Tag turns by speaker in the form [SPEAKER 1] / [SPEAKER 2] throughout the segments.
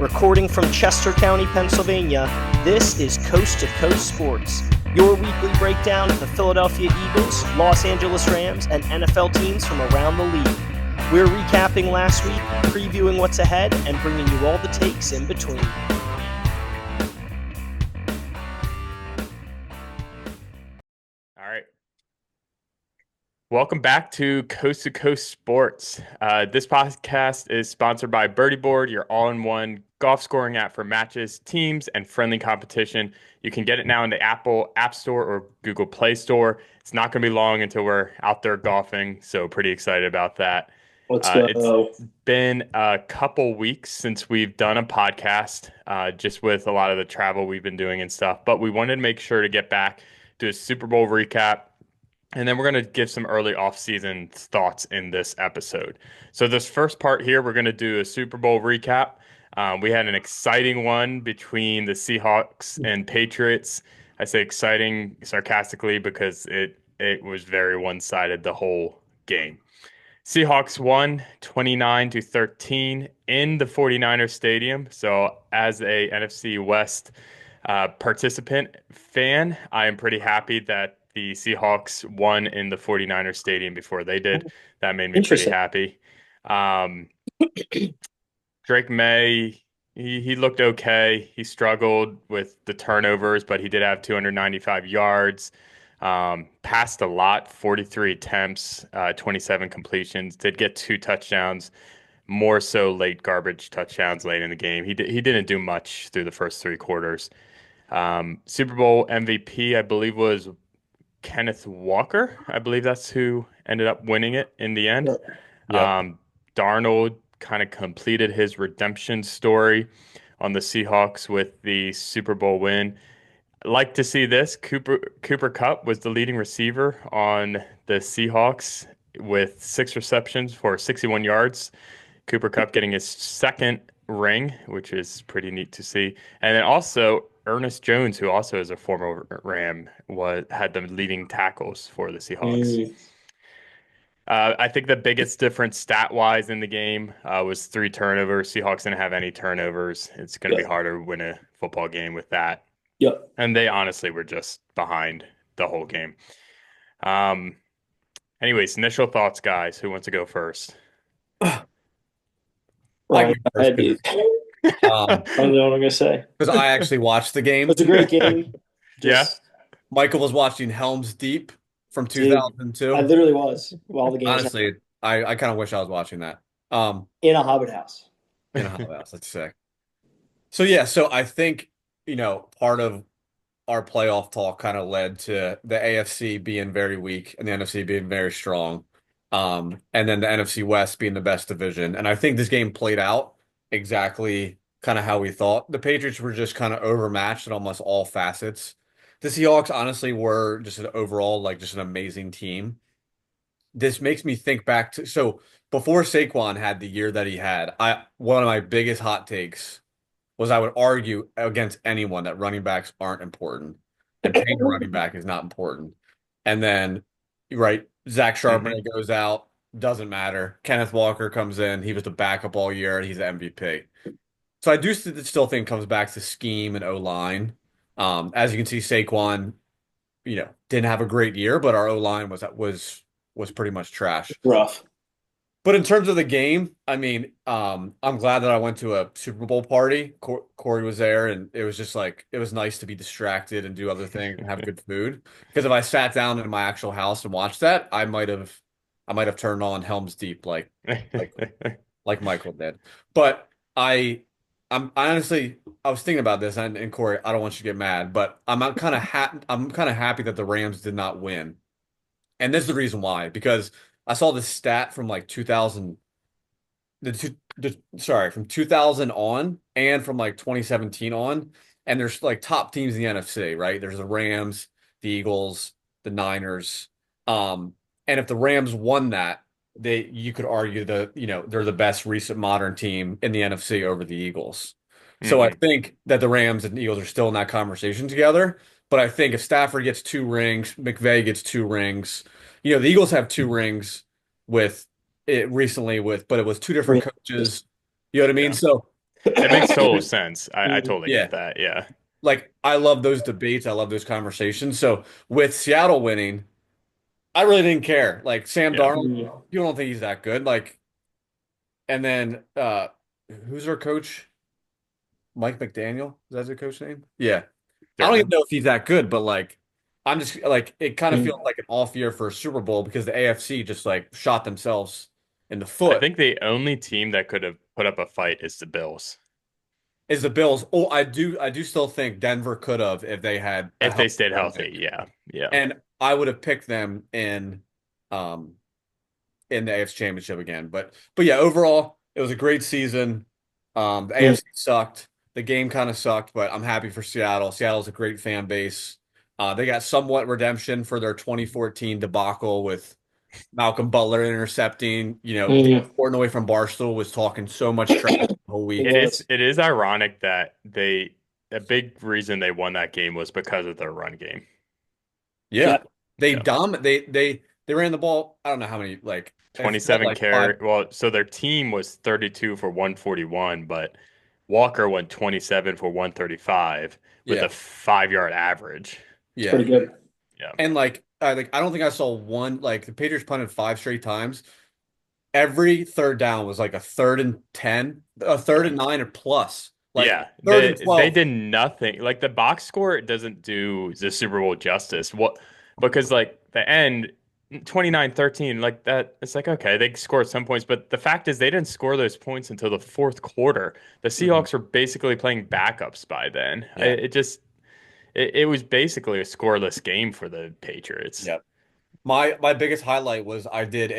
[SPEAKER 1] Recording from Chester County, Pennsylvania, this is Coast to Coast Sports, your weekly breakdown of the Philadelphia Eagles, Los Angeles Rams, and NFL teams from around the league. We're recapping last week, previewing what's ahead, and bringing you all the takes in between.
[SPEAKER 2] All right. Welcome back to Coast Sports. This podcast is sponsored by Birdie Board, your all-in-one golf scoring app for matches, teams, and friendly competition. You can get it now in the Apple App Store or Google Play Store. It's not going to be long until we're out there golfing, so pretty excited about that.
[SPEAKER 3] Let's go.
[SPEAKER 2] It's been a couple weeks since we've done a podcast, just with a lot of the travel we've been doing and stuff, but we wanted to make sure to get back, do a Super Bowl recap, and then we're going to give some early offseason thoughts in this episode. So this first part here, we're going to do a Super Bowl recap. We had an exciting one between the Seahawks and Patriots. I say exciting sarcastically because it was very one-sided the whole game. Seahawks won 29-13 in the 49ers stadium. So as a NFC West participant fan, I am pretty happy that the Seahawks won in the 49ers stadium before they did. That made me pretty happy. Drake May, he looked okay. He struggled with the turnovers, but he did have 295 yards. Passed a lot, 43 attempts, 27 completions, did get 2 touchdowns, more so late garbage touchdowns late in the game. He didn't do much through the first 3 quarters. Super Bowl MVP, I believe, was Kenneth Walker. I believe that's who ended up winning it in the end. Yep. Darnold kind of completed his redemption story on the Seahawks with the Super Bowl win. Like to see this. Cooper Kupp was the leading receiver on the Seahawks with 6 receptions for 61 yards. Cooper Kupp getting his second ring, which is pretty neat to see. And then also Ernest Jones, who also is a former Ram, had the leading tackles for the Seahawks. I think the biggest difference stat-wise in the game was 3 turnovers. Seahawks didn't have any turnovers. It's going to be harder to win a football game with that.
[SPEAKER 3] Yep.
[SPEAKER 2] And they honestly were just behind the whole game. Anyways, initial thoughts, guys. Who wants to go first?
[SPEAKER 3] I don't know what I'm going to say.
[SPEAKER 4] Because I actually watched the game.
[SPEAKER 3] It's a great game.
[SPEAKER 2] Yeah.
[SPEAKER 4] Michael was watching Helm's Deep from 2002.
[SPEAKER 3] I literally was. While the game
[SPEAKER 4] Honestly, I kind of wish I was watching that.
[SPEAKER 3] In a Hobbit house.
[SPEAKER 4] In a Hobbit house, let's say. So, yeah, I think, part of our playoff talk kind of led to the AFC being very weak and the NFC being very strong. And then the NFC West being the best division. And I think this game played out exactly kind of how we thought. The Patriots were just kind of overmatched in almost all facets. The Seahawks honestly were just an overall, just an amazing team. This makes me think back to, so before Saquon had the year that he had, one of my biggest hot takes was I would argue against anyone that running backs aren't important and paying a running back is not important. And then, right, Zach Charbonnet goes out, doesn't matter. Kenneth Walker comes in. He was the backup all year, and he's the MVP. So I do still think it comes back to scheme and O-line. As you can see, Saquon, didn't have a great year, but our O-line was pretty much trash.
[SPEAKER 3] Rough.
[SPEAKER 4] But in terms of the game, I mean, I'm glad that I went to a Super Bowl party. Corey was there, and it was just it was nice to be distracted and do other things and have good food. Because if I sat down in my actual house and watched that, I might have turned on Helm's Deep like Michael did. But I honestly, I was thinking about this, and Corey, I don't want you to get mad, but I'm kind of happy that the Rams did not win, and this is the reason why. Because I saw this stat from 2000, from 2000 on, and from 2017 on, and there's top teams in the NFC, right? There's the Rams, the Eagles, the Niners, and if the Rams won that, you could argue they're the best recent modern team in the NFC over the Eagles. So I think that the Rams and the Eagles are still in that conversation together. But I think if Stafford gets 2 rings, McVay gets 2 rings, the Eagles have 2 rings with it recently but it was 2 different coaches. You know what I mean?
[SPEAKER 2] Yeah.
[SPEAKER 4] So
[SPEAKER 2] It makes total sense. I
[SPEAKER 3] Mm.
[SPEAKER 2] totally
[SPEAKER 4] Yeah.
[SPEAKER 2] get that. Yeah.
[SPEAKER 4] Like I love those debates. I love those conversations. So with Seattle winning, I really didn't care. Like Sam
[SPEAKER 2] Yeah.
[SPEAKER 4] Darnold, you don't think he's that good. Like, and then who's our coach? Mike McDaniel? Is that his coach name? Yeah. I don't
[SPEAKER 2] Yeah.
[SPEAKER 4] even know if he's that good, but like I'm just like it kind of
[SPEAKER 3] Mm.
[SPEAKER 4] feels like an off year for a Super Bowl because the AFC just like shot themselves in the
[SPEAKER 2] I
[SPEAKER 4] foot.
[SPEAKER 2] think the only team that could have put up a fight is the Bills
[SPEAKER 4] Is the Bills. Oh, I do still think Denver could have if they had a
[SPEAKER 2] if they
[SPEAKER 4] healthy
[SPEAKER 2] stayed
[SPEAKER 4] quarterback.
[SPEAKER 2] healthy. Yeah. Yeah.
[SPEAKER 4] And I would have picked them um in the AFC Championship again. But yeah, overall, it was a great season. The
[SPEAKER 3] Mm.
[SPEAKER 4] AFC sucked. The game kind of sucked, but I'm happy for Seattle. Seattle's a great fan base. They got somewhat redemption for their 2014 debacle with Malcolm Butler intercepting. Dan
[SPEAKER 3] Mm.
[SPEAKER 4] Portnoy from Barstool was talking so much trash the whole
[SPEAKER 3] It
[SPEAKER 4] week.
[SPEAKER 2] It is
[SPEAKER 3] was.
[SPEAKER 2] it is ironic that a big reason they won that game was because of their run game.
[SPEAKER 4] Yeah,
[SPEAKER 3] Yeah.
[SPEAKER 4] they
[SPEAKER 2] Yeah.
[SPEAKER 4] dom they ran the ball. I don't know how many like it felt
[SPEAKER 2] 27
[SPEAKER 4] like five.
[SPEAKER 2] carry. Well, so their team was 32 for 141, but Walker went 27 for 135 with a
[SPEAKER 4] Yeah,
[SPEAKER 2] 5-yard average.
[SPEAKER 3] It's
[SPEAKER 4] yeah.
[SPEAKER 3] pretty good.
[SPEAKER 2] Yeah.
[SPEAKER 4] And like I don't think I saw one like the Patriots punted five straight times. Every third down was like a third and 10, a third and 9 or plus, like
[SPEAKER 2] Yeah,
[SPEAKER 4] third and
[SPEAKER 2] they
[SPEAKER 4] 12.
[SPEAKER 2] did nothing. Like the box score doesn't do the Super Bowl justice. What because like the end 29-13 like that it's like okay, they scored some points, but the fact is they didn't score those points until the fourth quarter. The
[SPEAKER 4] Mhm.
[SPEAKER 2] Seahawks were basically playing backups by then.
[SPEAKER 4] Yeah,
[SPEAKER 2] It was basically a scoreless game for the Patriots.
[SPEAKER 4] yeah. My biggest highlight was I did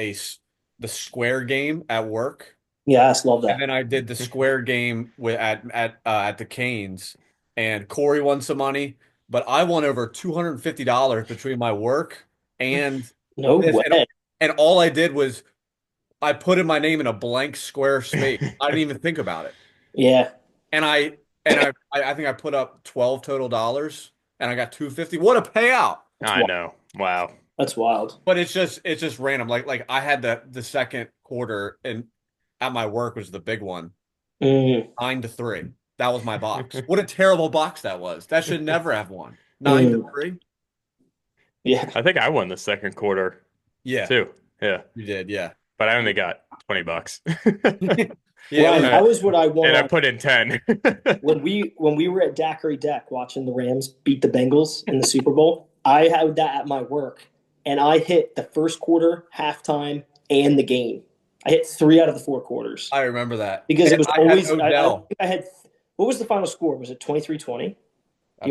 [SPEAKER 4] the square game at work,
[SPEAKER 3] Yes, love
[SPEAKER 4] and
[SPEAKER 3] that.
[SPEAKER 4] then I did the square game with at the Canes, and Corey won some money, but I won over $250 between my work and
[SPEAKER 3] No
[SPEAKER 4] this,
[SPEAKER 3] way.
[SPEAKER 4] and all I did was I put in my name in a blank square space. I didn't even think about it.
[SPEAKER 3] Yeah.
[SPEAKER 4] And I think I put up 12 total dollars and I got 250. What a payout.
[SPEAKER 3] That's
[SPEAKER 2] I
[SPEAKER 3] wild.
[SPEAKER 2] know. Wow.
[SPEAKER 3] That's wild.
[SPEAKER 4] But it's just random. Like I had the second quarter and at my work was the big one,
[SPEAKER 3] Mm.
[SPEAKER 4] 9-3. That was my box. What a terrible box that was. That should never have won. 9 to
[SPEAKER 3] Mm.
[SPEAKER 4] 3.
[SPEAKER 3] Yeah.
[SPEAKER 2] I think I won the second quarter
[SPEAKER 4] Yeah,
[SPEAKER 2] too. Yeah.
[SPEAKER 4] you did. Yeah.
[SPEAKER 2] But I only got $20.
[SPEAKER 4] Yeah,
[SPEAKER 3] Ryan,
[SPEAKER 2] Uh,
[SPEAKER 3] how was what I won
[SPEAKER 2] and I
[SPEAKER 3] on
[SPEAKER 2] put in 10.
[SPEAKER 3] when we were at Daiquiri Deck watching the Rams beat the Bengals in the Super Bowl? I had that at my work, and I hit the first quarter, halftime, and the game. I hit 3 out of the 4 quarters
[SPEAKER 4] I remember that.
[SPEAKER 3] because it
[SPEAKER 4] And
[SPEAKER 3] was
[SPEAKER 4] I had
[SPEAKER 3] always. I
[SPEAKER 4] Odell.
[SPEAKER 3] think I had. What was the final score? Was it 23-20? Do
[SPEAKER 4] I
[SPEAKER 3] you
[SPEAKER 4] think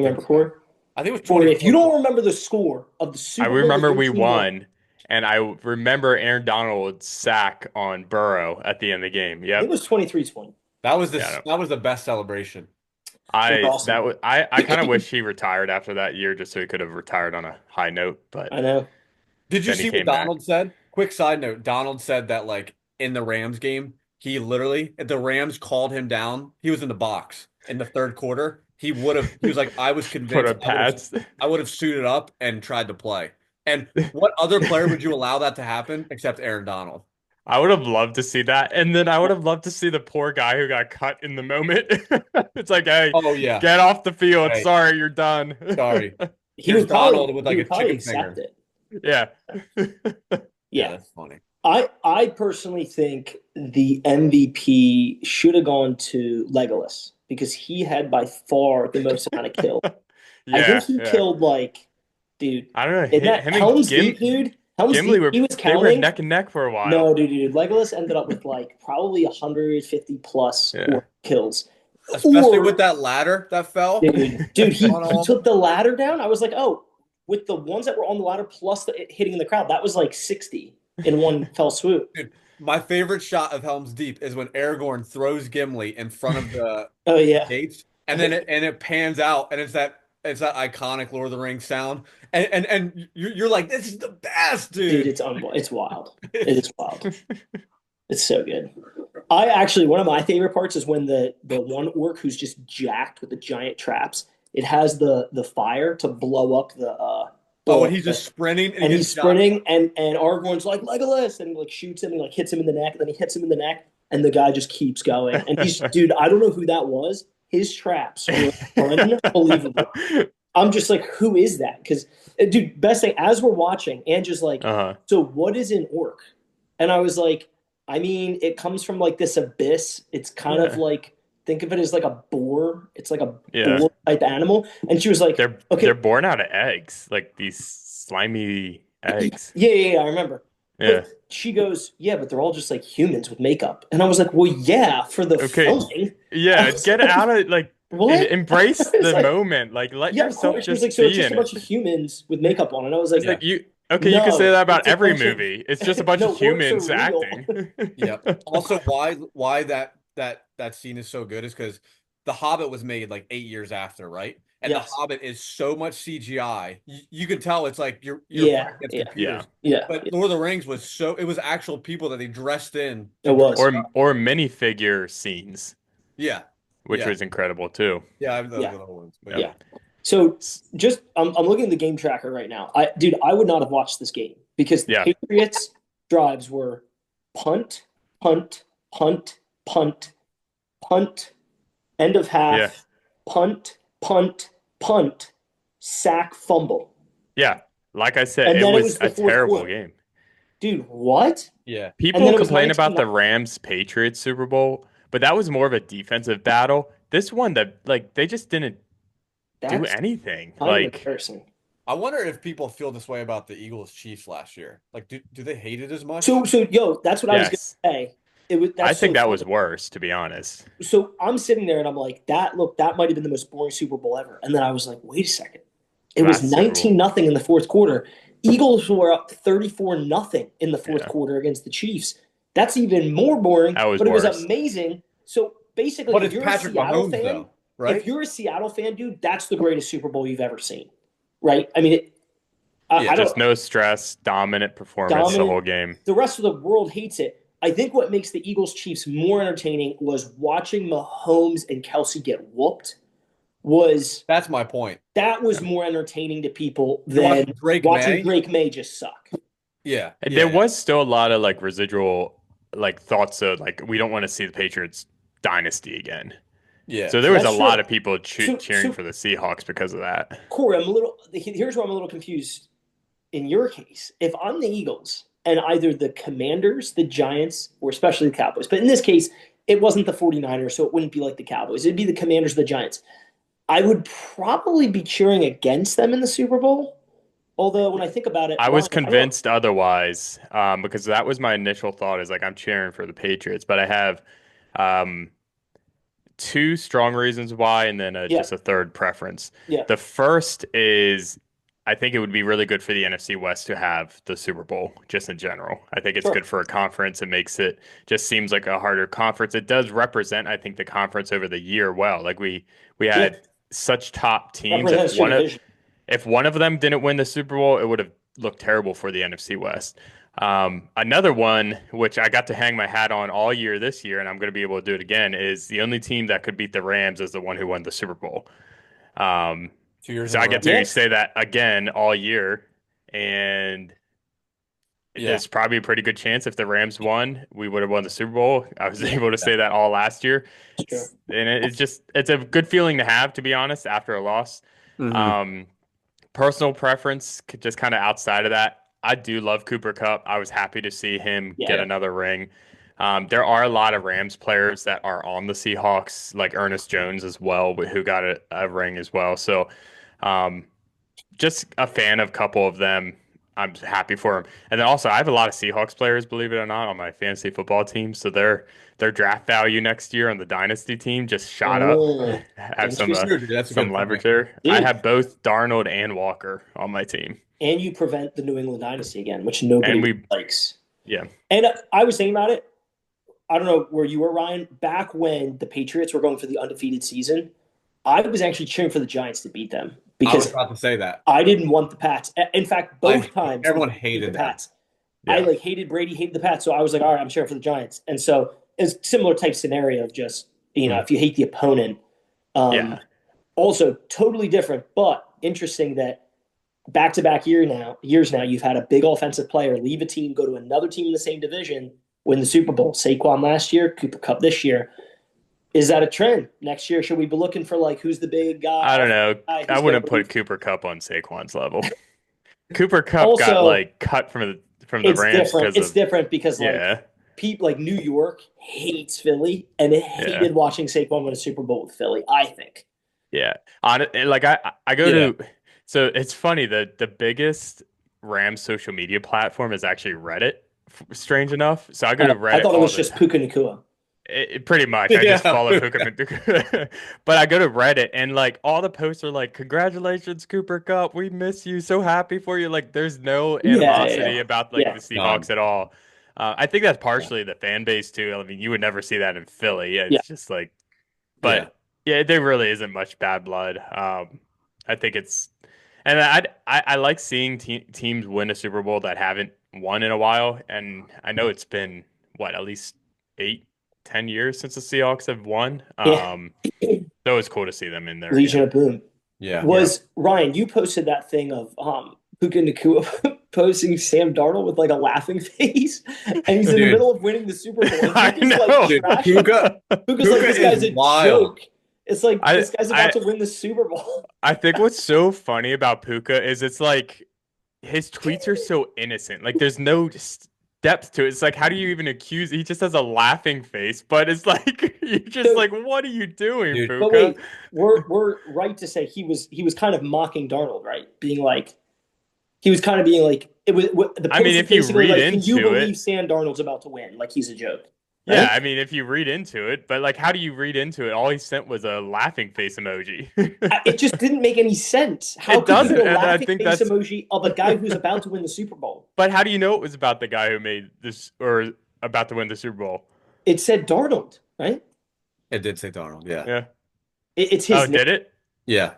[SPEAKER 3] remember,
[SPEAKER 4] so.
[SPEAKER 3] Corey?
[SPEAKER 4] I think it was
[SPEAKER 3] Corey, if you
[SPEAKER 4] 24.
[SPEAKER 3] don't remember the score of the
[SPEAKER 2] I
[SPEAKER 3] Super Bowl,
[SPEAKER 2] remember
[SPEAKER 3] that your
[SPEAKER 2] we
[SPEAKER 3] team won,
[SPEAKER 2] won, and I remember Aaron Donald's sack on Burrow at the end of the game.
[SPEAKER 3] I think it
[SPEAKER 2] Yep.
[SPEAKER 3] was 23-20.
[SPEAKER 4] That was
[SPEAKER 2] Yeah,
[SPEAKER 4] that was the best celebration.
[SPEAKER 3] It was awesome.
[SPEAKER 2] I kind of wish he retired after that year just so he could have retired on a high note, but
[SPEAKER 3] I know.
[SPEAKER 4] Did you
[SPEAKER 2] then he
[SPEAKER 4] see what
[SPEAKER 2] came back.
[SPEAKER 4] Donald said? Quick side note, Donald said that like in the Rams game, he literally the Rams called him down. He was in the box in the third quarter. He was like, I was
[SPEAKER 2] Put
[SPEAKER 4] convinced
[SPEAKER 2] on pads.
[SPEAKER 4] I would have suited up and tried to play. And what other player would you allow that to happen except Aaron Donald?
[SPEAKER 2] I would have loved to see that. And then I would have loved to see the poor guy who got cut in the moment. It's like, hey,
[SPEAKER 4] Oh yeah.
[SPEAKER 2] get off the field.
[SPEAKER 4] Hey,
[SPEAKER 2] Sorry, you're done.
[SPEAKER 4] sorry.
[SPEAKER 3] He
[SPEAKER 4] Here's
[SPEAKER 3] would probably
[SPEAKER 4] Donald with
[SPEAKER 3] he
[SPEAKER 4] like a
[SPEAKER 3] would probably
[SPEAKER 4] chicken
[SPEAKER 3] accept
[SPEAKER 4] finger.
[SPEAKER 3] it.
[SPEAKER 2] Yeah.
[SPEAKER 4] Yeah,
[SPEAKER 3] Yeah.
[SPEAKER 4] that's funny.
[SPEAKER 3] I personally think the MVP should have gone to Legolas because he had by far the most amount of kills. I
[SPEAKER 2] Yeah.
[SPEAKER 3] think he
[SPEAKER 2] Yeah.
[SPEAKER 3] killed dude,
[SPEAKER 2] I don't know.
[SPEAKER 3] in that
[SPEAKER 2] Him and
[SPEAKER 3] Helm's Deep, dude. Helm's
[SPEAKER 2] Gimli
[SPEAKER 3] Deep, he was
[SPEAKER 2] they were
[SPEAKER 3] counting.
[SPEAKER 2] neck and neck for a while.
[SPEAKER 3] No, dude. Legolas ended up with probably 150 plus
[SPEAKER 2] Yeah.
[SPEAKER 3] kills.
[SPEAKER 4] Especially
[SPEAKER 3] Or-
[SPEAKER 4] with that ladder that fell.
[SPEAKER 3] Dude, he
[SPEAKER 4] On all-
[SPEAKER 3] took the ladder down. I was like, oh, with the ones that were on the ladder plus hitting the crowd, that was like 60 in one fell swoop.
[SPEAKER 4] Dude, my favorite shot of Helm's Deep is when Aragorn throws Gimli in front of the
[SPEAKER 3] Oh yeah,
[SPEAKER 4] gates, and then it pans out, and it's that iconic Lord of the Rings sound, and you're like, this is the best,
[SPEAKER 3] dude,
[SPEAKER 4] dude.
[SPEAKER 3] it's wild. It is wild. It's so good. I actually one of my favorite parts is when the one orc who's just jacked with the giant traps. It has the fire to blow up the.
[SPEAKER 4] Oh, and he's just sprinting,
[SPEAKER 3] and
[SPEAKER 4] he
[SPEAKER 3] he's
[SPEAKER 4] gets shot.
[SPEAKER 3] sprinting, and Aragorn's like Legolas, and he like shoots him, and like hits him in the neck, and then he hits him in the neck, and the guy just keeps going. And dude, I don't know who that was. His traps were unbelievable. I'm just like, who is that? Because, dude, best thing, as we're watching, Angela's like, so what is an orc? And I was like, I mean, it comes from like this abyss. It's kind of like, think of it as like a boar. It's like a boar type animal. And she was like,
[SPEAKER 2] they're born out of eggs, like these slimy eggs.
[SPEAKER 3] Yeah, I remember.
[SPEAKER 2] Yeah.
[SPEAKER 3] But she goes, yeah, but they're all just like humans with makeup. And I was like, well, yeah, for the filming.
[SPEAKER 2] Yeah, get
[SPEAKER 3] like,
[SPEAKER 2] out of like
[SPEAKER 3] what?
[SPEAKER 2] embrace the moment. Like let yourself
[SPEAKER 3] just
[SPEAKER 2] just
[SPEAKER 3] so
[SPEAKER 2] be
[SPEAKER 3] it's just
[SPEAKER 2] in
[SPEAKER 3] a bunch of humans with makeup on. And I was like,
[SPEAKER 2] you can say that about every
[SPEAKER 3] bunch of-
[SPEAKER 2] movie. It's just a bunch of humans acting.
[SPEAKER 4] Also, why that scene is so good is because The Hobbit was made like 8 years after, right? And The Hobbit is so much CGI. You could tell it's like you're against computers. But Lord of the Rings was it was actual people that they dressed in.
[SPEAKER 3] It was.
[SPEAKER 2] Or minifigure scenes.
[SPEAKER 4] Yeah.
[SPEAKER 2] Which was incredible too.
[SPEAKER 4] Yeah, those are the whole ones.
[SPEAKER 3] Yeah. So just I'm looking at the game tracker right now. I would not have watched this game because the Patriots drives were punt, punt, punt, punt, punt, end of half, punt, punt, punt, sack, fumble.
[SPEAKER 2] Yeah. Like I said, it was a terrible game.
[SPEAKER 3] Dude, what?
[SPEAKER 4] Yeah.
[SPEAKER 2] People complain about the Rams-Patriots Super Bowl, but that was more of a defensive battle. This one, they just didn't do anything.
[SPEAKER 3] Embarrassing.
[SPEAKER 4] I wonder if people feel this way about the Eagles-Chiefs last year. Like, do they hate it as much?
[SPEAKER 3] So that's what I was going to say.
[SPEAKER 2] I think that was worse, to be honest.
[SPEAKER 3] So I'm sitting there and I'm like, that might have been the most boring Super Bowl ever. And then I was like, wait a second. It was 19-0 in the fourth quarter. Eagles were up 34-0 in the fourth quarter against the Chiefs. That's even more boring, but it was amazing. So basically, if you're a Seattle fan, though, right? If you're a Seattle fan, dude, that's the greatest Super Bowl you've ever seen, right? I mean,
[SPEAKER 2] just no stress, dominant performance the whole game.
[SPEAKER 3] The rest of the world hates it. I think what makes the Eagles-Chiefs more entertaining was watching Mahomes and Kelsey get whooped.
[SPEAKER 4] That's my point.
[SPEAKER 3] That was more entertaining to people than watching Drake May just suck.
[SPEAKER 4] Yeah.
[SPEAKER 2] There was still a lot of like residual like thoughts of like we don't want to see the Patriots dynasty again.
[SPEAKER 4] Yeah.
[SPEAKER 2] So there was a lot of people cheering for the Seahawks because of that.
[SPEAKER 3] Corey, here's where I'm a little confused in your case. If I'm the Eagles and either the Commanders, the Giants, or especially the Cowboys, but in this case, it wasn't the 49ers, so it wouldn't be like the Cowboys. It'd be the Commanders, the Giants. I would probably be cheering against them in the Super Bowl. Although when I think about it,
[SPEAKER 2] I was convinced otherwise because that was my initial thought is like I'm cheering for the Patriots, but I have two strong reasons why and then just a third preference.
[SPEAKER 3] Yeah.
[SPEAKER 2] The first is I think it would be really good for the NFC West to have the Super Bowl just in general. I think it's good for a conference. It makes it just seems like a harder conference. It does represent, I think, the conference over the year well. Like we had such top teams. If one of them didn't win the Super Bowl, it would have looked terrible for the NFC West. Another one, which I got to hang my hat on all year this year, and I'm going to be able to do it again, is the only team that could beat the Rams is the one who won the Super Bowl.
[SPEAKER 4] 2 years
[SPEAKER 2] so I get to say that again all year, and there's probably a pretty good chance if the Rams won, we would have won the Super Bowl. I was able to say that all last year. And it's a good feeling to have, to be honest, after a loss.
[SPEAKER 4] Mm-hmm.
[SPEAKER 2] Personal preference, just kind of outside of that, I do love Cooper Kupp. I was happy to see him get another ring. There are a lot of Rams players that are on the Seahawks, like Ernest Jones as well, who got a ring as well. So just a fan of a couple of them. I'm happy for him. And then also I have a lot of Seahawks players, believe it or not, on my fantasy football team. So their draft value next year on the dynasty team just shot up. Have some leverage there. I have both Darnold and Walker on my team.
[SPEAKER 3] And you prevent the New England dynasty again, which nobody likes.
[SPEAKER 2] Yeah.
[SPEAKER 3] And I was thinking about it. I don't know where you were, Ryan. Back when the Patriots were going for the undefeated season, I was actually cheering for the Giants to beat them. Because
[SPEAKER 4] I was about to say that.
[SPEAKER 3] I didn't want the Pats. In fact, both times
[SPEAKER 4] everyone hated
[SPEAKER 3] the Pats.
[SPEAKER 2] Yeah.
[SPEAKER 3] I hated Brady, hated the Pats. So I was like, all right, I'm cheering for the Giants. And so it's a similar type scenario of just, if you hate the opponent. Also, totally different, but interesting that back-to-back years now, you've had a big offensive player leave a team, go to another team in the same division, win the Super Bowl. Saquon last year, Cooper Cup this year. Is that a trend? Next year, should we be looking for like who's the big guy?
[SPEAKER 2] I don't know.
[SPEAKER 3] Guy
[SPEAKER 2] I
[SPEAKER 3] who's going
[SPEAKER 2] wouldn't
[SPEAKER 3] to
[SPEAKER 2] put
[SPEAKER 3] move?
[SPEAKER 2] Cooper Cup on Saquon's level. Cooper Cup got
[SPEAKER 3] Also,
[SPEAKER 2] like cut from the
[SPEAKER 3] it's
[SPEAKER 2] Rams
[SPEAKER 3] different.
[SPEAKER 2] because
[SPEAKER 3] It's
[SPEAKER 2] of
[SPEAKER 3] different because like
[SPEAKER 2] yeah,
[SPEAKER 3] people like New York hates Philly and it
[SPEAKER 2] yeah,
[SPEAKER 3] hated watching Saquon win a Super Bowl with Philly. I think.
[SPEAKER 2] yeah. On it, like I go
[SPEAKER 4] Yeah.
[SPEAKER 2] to so it's funny the biggest Rams social media platform is actually Reddit. Strange enough, so I go to
[SPEAKER 3] I
[SPEAKER 2] Reddit
[SPEAKER 3] thought it
[SPEAKER 2] all
[SPEAKER 3] was
[SPEAKER 2] the
[SPEAKER 3] just
[SPEAKER 2] time.
[SPEAKER 3] Puka Nakua.
[SPEAKER 2] Pretty much, I just
[SPEAKER 4] Yeah.
[SPEAKER 2] follow Puka, but I go to Reddit and like all the posts are like, "Congratulations, Cooper Cup, we miss you, so happy for you." Like, there's no
[SPEAKER 3] Yeah, yeah,
[SPEAKER 2] animosity
[SPEAKER 3] yeah.
[SPEAKER 2] about like
[SPEAKER 3] Yeah.
[SPEAKER 2] the
[SPEAKER 4] None.
[SPEAKER 2] Seahawks at all. I think that's
[SPEAKER 3] Yeah.
[SPEAKER 2] partially the fan base too. I mean, you would never see that in Philly.
[SPEAKER 3] Yeah.
[SPEAKER 2] It's just like,
[SPEAKER 4] Yeah.
[SPEAKER 2] but yeah, there really isn't much bad blood. I think it's, and I like seeing teams win a Super Bowl that haven't won in a while, and I know it's been what at least 8, 10 years since the Seahawks have won.
[SPEAKER 3] Yeah.
[SPEAKER 2] So it's cool to see them in there
[SPEAKER 3] Legion
[SPEAKER 2] again.
[SPEAKER 3] of Boom.
[SPEAKER 4] Yeah.
[SPEAKER 2] Yeah.
[SPEAKER 3] Was Ryan, you posted that thing of Puka Nakua posting Sam Darnold with like a laughing face, and he's in the
[SPEAKER 4] Dude.
[SPEAKER 3] middle of winning the Super Bowl. And
[SPEAKER 2] I
[SPEAKER 3] Puka's
[SPEAKER 2] know.
[SPEAKER 3] like
[SPEAKER 4] Dude,
[SPEAKER 3] trashing.
[SPEAKER 4] Puka
[SPEAKER 3] Puka's like, this guy's
[SPEAKER 4] is
[SPEAKER 3] a
[SPEAKER 4] wild.
[SPEAKER 3] joke. It's like
[SPEAKER 2] I
[SPEAKER 3] this guy's
[SPEAKER 2] I
[SPEAKER 3] about to win the Super Bowl.
[SPEAKER 2] I think what's so funny about Puka is it's like his tweets are so innocent. Like there's no depth to it. It's like how do you even accuse? He just has a laughing face, but it's like you're just
[SPEAKER 3] So,
[SPEAKER 2] like, what are you doing,
[SPEAKER 4] Dude.
[SPEAKER 3] but
[SPEAKER 2] Puka?
[SPEAKER 3] wait, we're right to say he was kind of mocking Darnold, right? Being like he was kind of being like the
[SPEAKER 2] I
[SPEAKER 3] post
[SPEAKER 2] mean,
[SPEAKER 3] was
[SPEAKER 2] if you
[SPEAKER 3] basically
[SPEAKER 2] read
[SPEAKER 3] like, can you
[SPEAKER 2] into
[SPEAKER 3] believe
[SPEAKER 2] it,
[SPEAKER 3] Sam Darnold's about to win? Like he's a joke,
[SPEAKER 2] yeah,
[SPEAKER 3] right?
[SPEAKER 2] I mean, if you read into it, but like, how do you read into it? All he sent was a laughing face emoji.
[SPEAKER 3] It just didn't make any sense. How
[SPEAKER 2] It
[SPEAKER 3] could you
[SPEAKER 2] doesn't,
[SPEAKER 3] put a
[SPEAKER 2] and I
[SPEAKER 3] laughing
[SPEAKER 2] think
[SPEAKER 3] face
[SPEAKER 2] that's.
[SPEAKER 3] emoji of a guy who's about to win the Super Bowl?
[SPEAKER 2] But how do you know it was about the guy who made this or about to win the Super Bowl?
[SPEAKER 3] It said Darnold, right?
[SPEAKER 4] It did say Darnold. Yeah.
[SPEAKER 2] Yeah.
[SPEAKER 3] It's
[SPEAKER 2] Oh,
[SPEAKER 3] his name.
[SPEAKER 2] did it?
[SPEAKER 4] Yeah.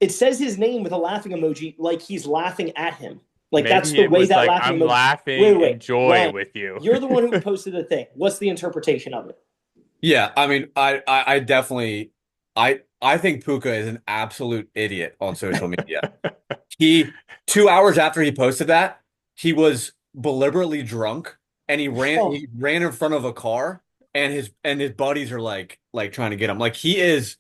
[SPEAKER 3] It says his name with a laughing emoji, like he's laughing at him. Like that's
[SPEAKER 2] Maybe
[SPEAKER 3] the
[SPEAKER 2] it
[SPEAKER 3] way
[SPEAKER 2] was
[SPEAKER 3] that
[SPEAKER 2] like
[SPEAKER 3] laughing
[SPEAKER 2] I'm
[SPEAKER 3] emoji.
[SPEAKER 2] laughing
[SPEAKER 3] Wait,
[SPEAKER 2] in joy
[SPEAKER 3] Ryan,
[SPEAKER 2] with you.
[SPEAKER 3] you're the one who posted the thing. What's the interpretation of it?
[SPEAKER 4] Yeah. I mean, I definitely I think Puka is an absolute idiot on social media. He 2 hours after he posted that, he was deliberately drunk and
[SPEAKER 3] Oh,
[SPEAKER 4] he ran in front of a car and his buddies are like trying to get him. Like he is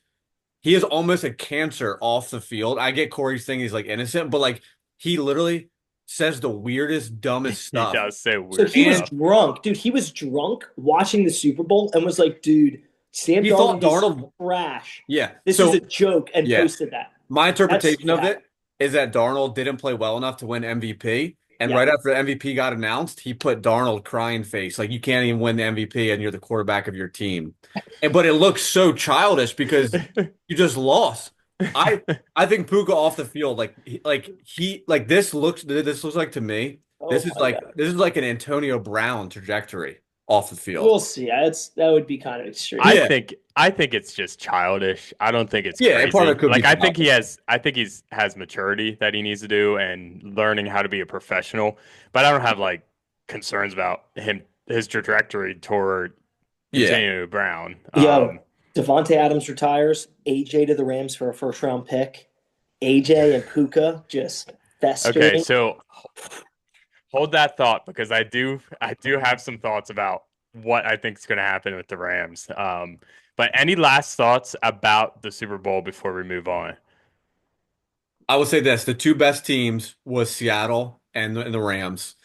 [SPEAKER 4] almost a cancer off the field. I get Corey's thing, he's like innocent, but like he literally says the weirdest, dumbest
[SPEAKER 2] He
[SPEAKER 4] stuff.
[SPEAKER 2] does say
[SPEAKER 3] so
[SPEAKER 2] weird
[SPEAKER 3] he was
[SPEAKER 2] stuff.
[SPEAKER 3] drunk, dude. He was drunk watching the Super Bowl and was like, "Dude, Sam
[SPEAKER 4] He thought
[SPEAKER 3] Darnold is
[SPEAKER 4] Darnold,
[SPEAKER 3] trash.
[SPEAKER 4] yeah.
[SPEAKER 3] This is
[SPEAKER 4] So
[SPEAKER 3] a joke," and
[SPEAKER 4] yeah,
[SPEAKER 3] posted that.
[SPEAKER 4] my
[SPEAKER 3] That's
[SPEAKER 4] interpretation of
[SPEAKER 3] yeah,
[SPEAKER 4] it is that Darnold didn't play well enough to win MVP. And
[SPEAKER 3] yeah.
[SPEAKER 4] right after the MVP got announced, he put Darnold crying face. Like you can't even win the MVP and you're the quarterback of your team. But it looks so childish because you just lost. I I think Puka off the field, like this looks like to me,
[SPEAKER 3] Oh my god.
[SPEAKER 4] this is like an Antonio Brown trajectory off the field.
[SPEAKER 3] We'll see. That would be kind of extreme.
[SPEAKER 4] Yeah.
[SPEAKER 2] I think it's just childish. I don't think it's
[SPEAKER 4] Yeah, part of
[SPEAKER 2] crazy.
[SPEAKER 4] it could be
[SPEAKER 2] Like
[SPEAKER 4] childish.
[SPEAKER 2] I think he's has maturity that he needs to do and learning how to be a professional. But I don't have like concerns about his trajectory toward
[SPEAKER 4] Yeah.
[SPEAKER 2] Antonio Brown.
[SPEAKER 3] Yo, Devontae Adams retires. AJ to the Rams for a first round pick. AJ and Puka just
[SPEAKER 2] Okay,
[SPEAKER 3] festering.
[SPEAKER 2] so hold that thought because I do have some thoughts about what I think is going to happen with the Rams. But any last thoughts about the Super Bowl before we move on?
[SPEAKER 4] I would say this, the two best teams was Seattle and the Rams.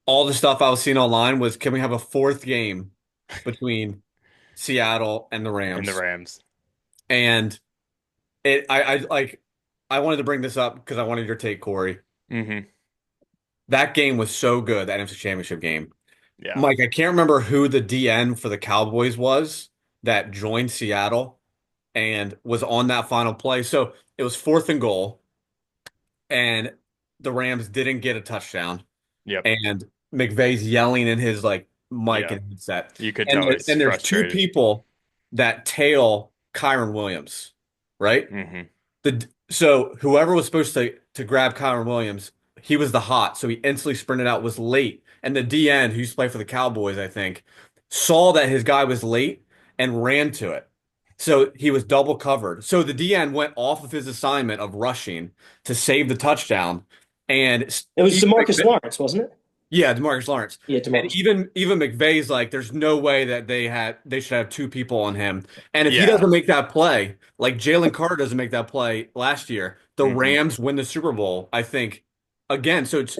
[SPEAKER 4] All the stuff I was seeing online was can we have a fourth game between Seattle and the
[SPEAKER 2] In the
[SPEAKER 4] Rams?
[SPEAKER 2] Rams.
[SPEAKER 4] And I wanted to bring this up because I wanted your take, Corey.
[SPEAKER 2] Hmm.
[SPEAKER 4] That game was so good, that NFC Championship game.
[SPEAKER 2] Yeah.
[SPEAKER 4] Mike, I can't remember who the DN for the Cowboys was that joined Seattle and was on that final play. So it was fourth and goal, and the Rams didn't get a touchdown.
[SPEAKER 2] Yep.
[SPEAKER 4] And McVay's yelling in his like mic
[SPEAKER 2] Yeah.
[SPEAKER 4] and headset.
[SPEAKER 2] You could
[SPEAKER 4] And
[SPEAKER 2] tell he's
[SPEAKER 4] and there's two
[SPEAKER 2] frustrated.
[SPEAKER 4] people that tail Kyron Williams, right?
[SPEAKER 2] Hmm.
[SPEAKER 4] So whoever was supposed to grab Kyron Williams, he was the hot, so he instantly sprinted out, was late. And the DN, who used to play for the Cowboys, I think, saw that his guy was late and ran to it. So he was double covered. So the DN went off of his assignment of rushing to save the touchdown. And
[SPEAKER 3] It was
[SPEAKER 4] Steve
[SPEAKER 3] DeMarcus
[SPEAKER 4] McVay,
[SPEAKER 3] Lawrence, wasn't it?
[SPEAKER 4] Yeah, Demarcus Lawrence.
[SPEAKER 3] Yeah,
[SPEAKER 4] And
[SPEAKER 3] Demarcus.
[SPEAKER 4] even McVay's like, there's no way that they should have two people on him. And if he
[SPEAKER 2] Yeah.
[SPEAKER 4] doesn't make that play, like Jalen Carter doesn't make that play last year, the
[SPEAKER 2] Hmm.
[SPEAKER 4] Rams win the Super Bowl, I think. Again, so it's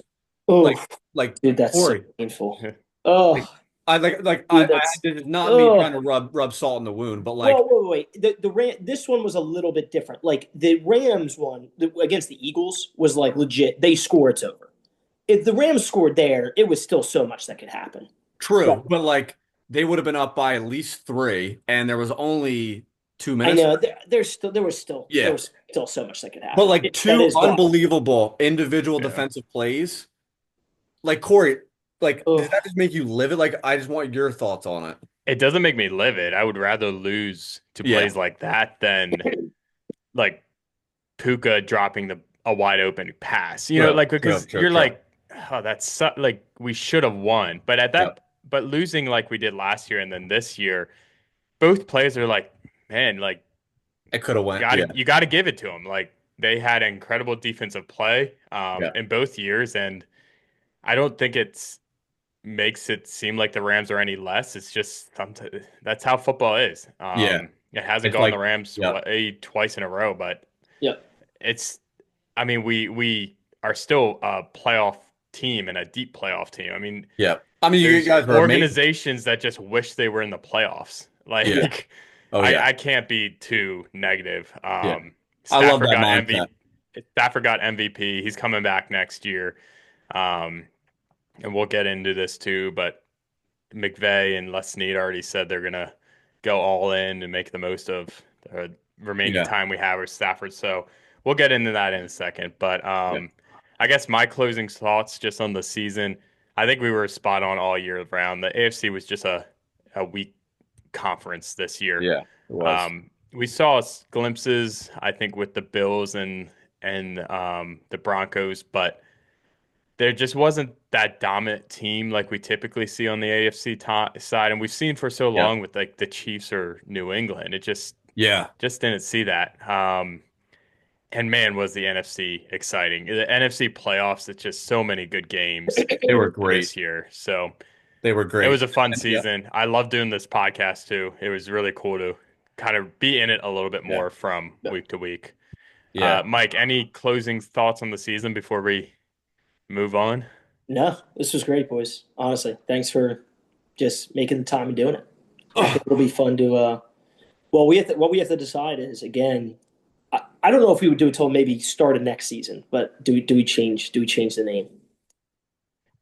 [SPEAKER 3] Oh,
[SPEAKER 4] like like
[SPEAKER 3] dude, that's so
[SPEAKER 4] Corey.
[SPEAKER 3] painful.
[SPEAKER 4] Like
[SPEAKER 3] Oh,
[SPEAKER 4] I
[SPEAKER 3] dude, that's
[SPEAKER 4] this is not me trying
[SPEAKER 3] oh.
[SPEAKER 4] to rub salt in the wound, but like
[SPEAKER 3] Well, wait. The Ram this one was a little bit different. Like the Rams one against the Eagles was like legit. They score, it's over. If the Rams scored there, it was still so much that could happen. But
[SPEAKER 4] true, but like they would have been up by at least three, and there was only two
[SPEAKER 3] I
[SPEAKER 4] minutes.
[SPEAKER 3] know there
[SPEAKER 4] Yeah.
[SPEAKER 3] was still so much that could
[SPEAKER 4] But
[SPEAKER 3] happen.
[SPEAKER 4] like
[SPEAKER 3] That
[SPEAKER 4] two
[SPEAKER 3] is why.
[SPEAKER 4] unbelievable individual
[SPEAKER 2] Yeah.
[SPEAKER 4] defensive plays. Like Corey, like does
[SPEAKER 3] Oh,
[SPEAKER 4] that just make you livid? Like I just want your thoughts on it.
[SPEAKER 2] It doesn't make me livid. I would rather lose to
[SPEAKER 4] Yeah.
[SPEAKER 2] plays like that than like Puka dropping the a wide open pass.
[SPEAKER 4] True.
[SPEAKER 2] Like
[SPEAKER 4] True.
[SPEAKER 2] because
[SPEAKER 4] True.
[SPEAKER 2] you're
[SPEAKER 4] True.
[SPEAKER 2] like, oh, like we should have won. But
[SPEAKER 4] Yep.
[SPEAKER 2] but losing like we did last year and then this year, both plays are like, man, like
[SPEAKER 4] It could have went. Yeah.
[SPEAKER 2] you got to give it to them. Like they had incredible defensive play
[SPEAKER 4] Yeah.
[SPEAKER 2] in both years, and I don't think it's makes it seem like the Rams are any less. It's just that's how football is.
[SPEAKER 4] Yeah.
[SPEAKER 2] It hasn't
[SPEAKER 4] It's
[SPEAKER 2] gone the
[SPEAKER 4] like
[SPEAKER 2] Rams
[SPEAKER 4] yeah.
[SPEAKER 2] way twice in a row, but
[SPEAKER 3] yeah,
[SPEAKER 2] it's. I mean, we are still a playoff team and a deep playoff team. I mean,
[SPEAKER 4] Yeah. I mean, you
[SPEAKER 2] there's
[SPEAKER 4] guys were amazing.
[SPEAKER 2] organizations that just wish they were in the playoffs.
[SPEAKER 4] Yeah.
[SPEAKER 3] yeah.
[SPEAKER 2] Like,
[SPEAKER 4] Oh yeah.
[SPEAKER 2] I can't be too negative.
[SPEAKER 4] Yeah. I love that mindset.
[SPEAKER 2] Stafford got MVP. He's coming back next year. Um, and we'll get into this too, but McVay and Les Snead already said they're gonna go all in and make the most of the remaining
[SPEAKER 4] Yeah.
[SPEAKER 2] time we have with Stafford. So we'll get into that in a second. But
[SPEAKER 4] Yeah.
[SPEAKER 2] I guess my closing thoughts just on the season. I think we were spot on all year round. The AFC was just a weak conference this year.
[SPEAKER 4] Yeah. It was.
[SPEAKER 2] We saw glimpses, I think, with the Bills and the Broncos, but there just wasn't that dominant team like we typically see on the AFC side, and we've seen for so
[SPEAKER 4] Yeah.
[SPEAKER 2] long with like the Chiefs or New England. It
[SPEAKER 4] Yeah.
[SPEAKER 2] just didn't see that. And man, was the NFC exciting. The NFC playoffs, it's just so many good games
[SPEAKER 4] They were great.
[SPEAKER 2] this year. So
[SPEAKER 4] They were
[SPEAKER 2] it
[SPEAKER 4] great.
[SPEAKER 2] was a fun
[SPEAKER 4] Yeah.
[SPEAKER 2] season. I love doing this podcast too. It was really cool to kind of be in it a little bit
[SPEAKER 4] Yeah.
[SPEAKER 2] more from week to week.
[SPEAKER 4] Yeah.
[SPEAKER 2] Mike, any closing thoughts on the season before we move on?
[SPEAKER 3] No, this was great, boys. Honestly, thanks for just making the time and doing it. I think
[SPEAKER 4] Oh,
[SPEAKER 3] it'll be fun to. Well, what we have to decide is again. I don't know if we would do it till maybe start of next season, but do we change the name?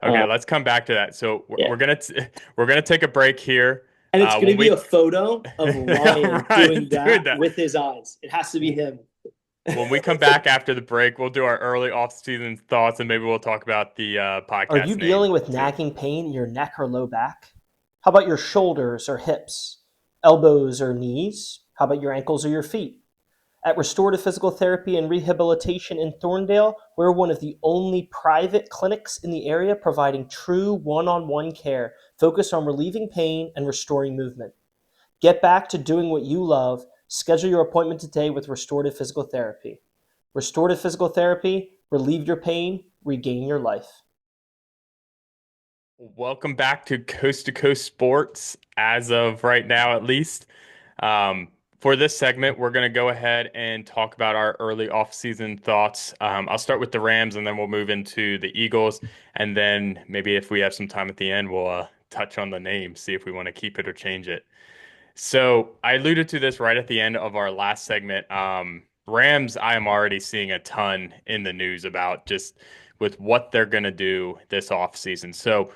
[SPEAKER 2] Okay, let's come back to that. So
[SPEAKER 3] Yeah,
[SPEAKER 2] we're gonna take a break here.
[SPEAKER 3] and it's going to
[SPEAKER 2] When
[SPEAKER 3] be
[SPEAKER 2] we
[SPEAKER 3] a photo of Ryan
[SPEAKER 2] right,
[SPEAKER 3] doing that with his eyes. It has to be him.
[SPEAKER 2] when we come back after the break, we'll do our early off-season thoughts, and maybe we'll talk about the
[SPEAKER 1] Are
[SPEAKER 2] podcast
[SPEAKER 1] you
[SPEAKER 2] name
[SPEAKER 1] dealing with
[SPEAKER 2] too.
[SPEAKER 1] nagging pain in your neck or low back? How about your shoulders or hips, elbows or knees? How about your ankles or your feet? At Restorative Physical Therapy and Rehabilitation in Thorndale, we're one of the only private clinics in the area providing true one-on-one care focused on relieving pain and restoring movement. Get back to doing what you love. Schedule your appointment today with Restorative Physical Therapy. Restorative Physical Therapy, relieve your pain, regain your life.
[SPEAKER 2] Welcome back to Coast Sports, as of right now at least. For this segment, we're going to go ahead and talk about our early off-season thoughts. I'll start with the Rams, and then we'll move into the Eagles, and then maybe if we have some time at the end, we'll touch on the name, see if we want to keep it or change it. So I alluded to this right at the end of our last segment. Rams, I am already seeing a ton in the news about just with what they're going to do this offseason. So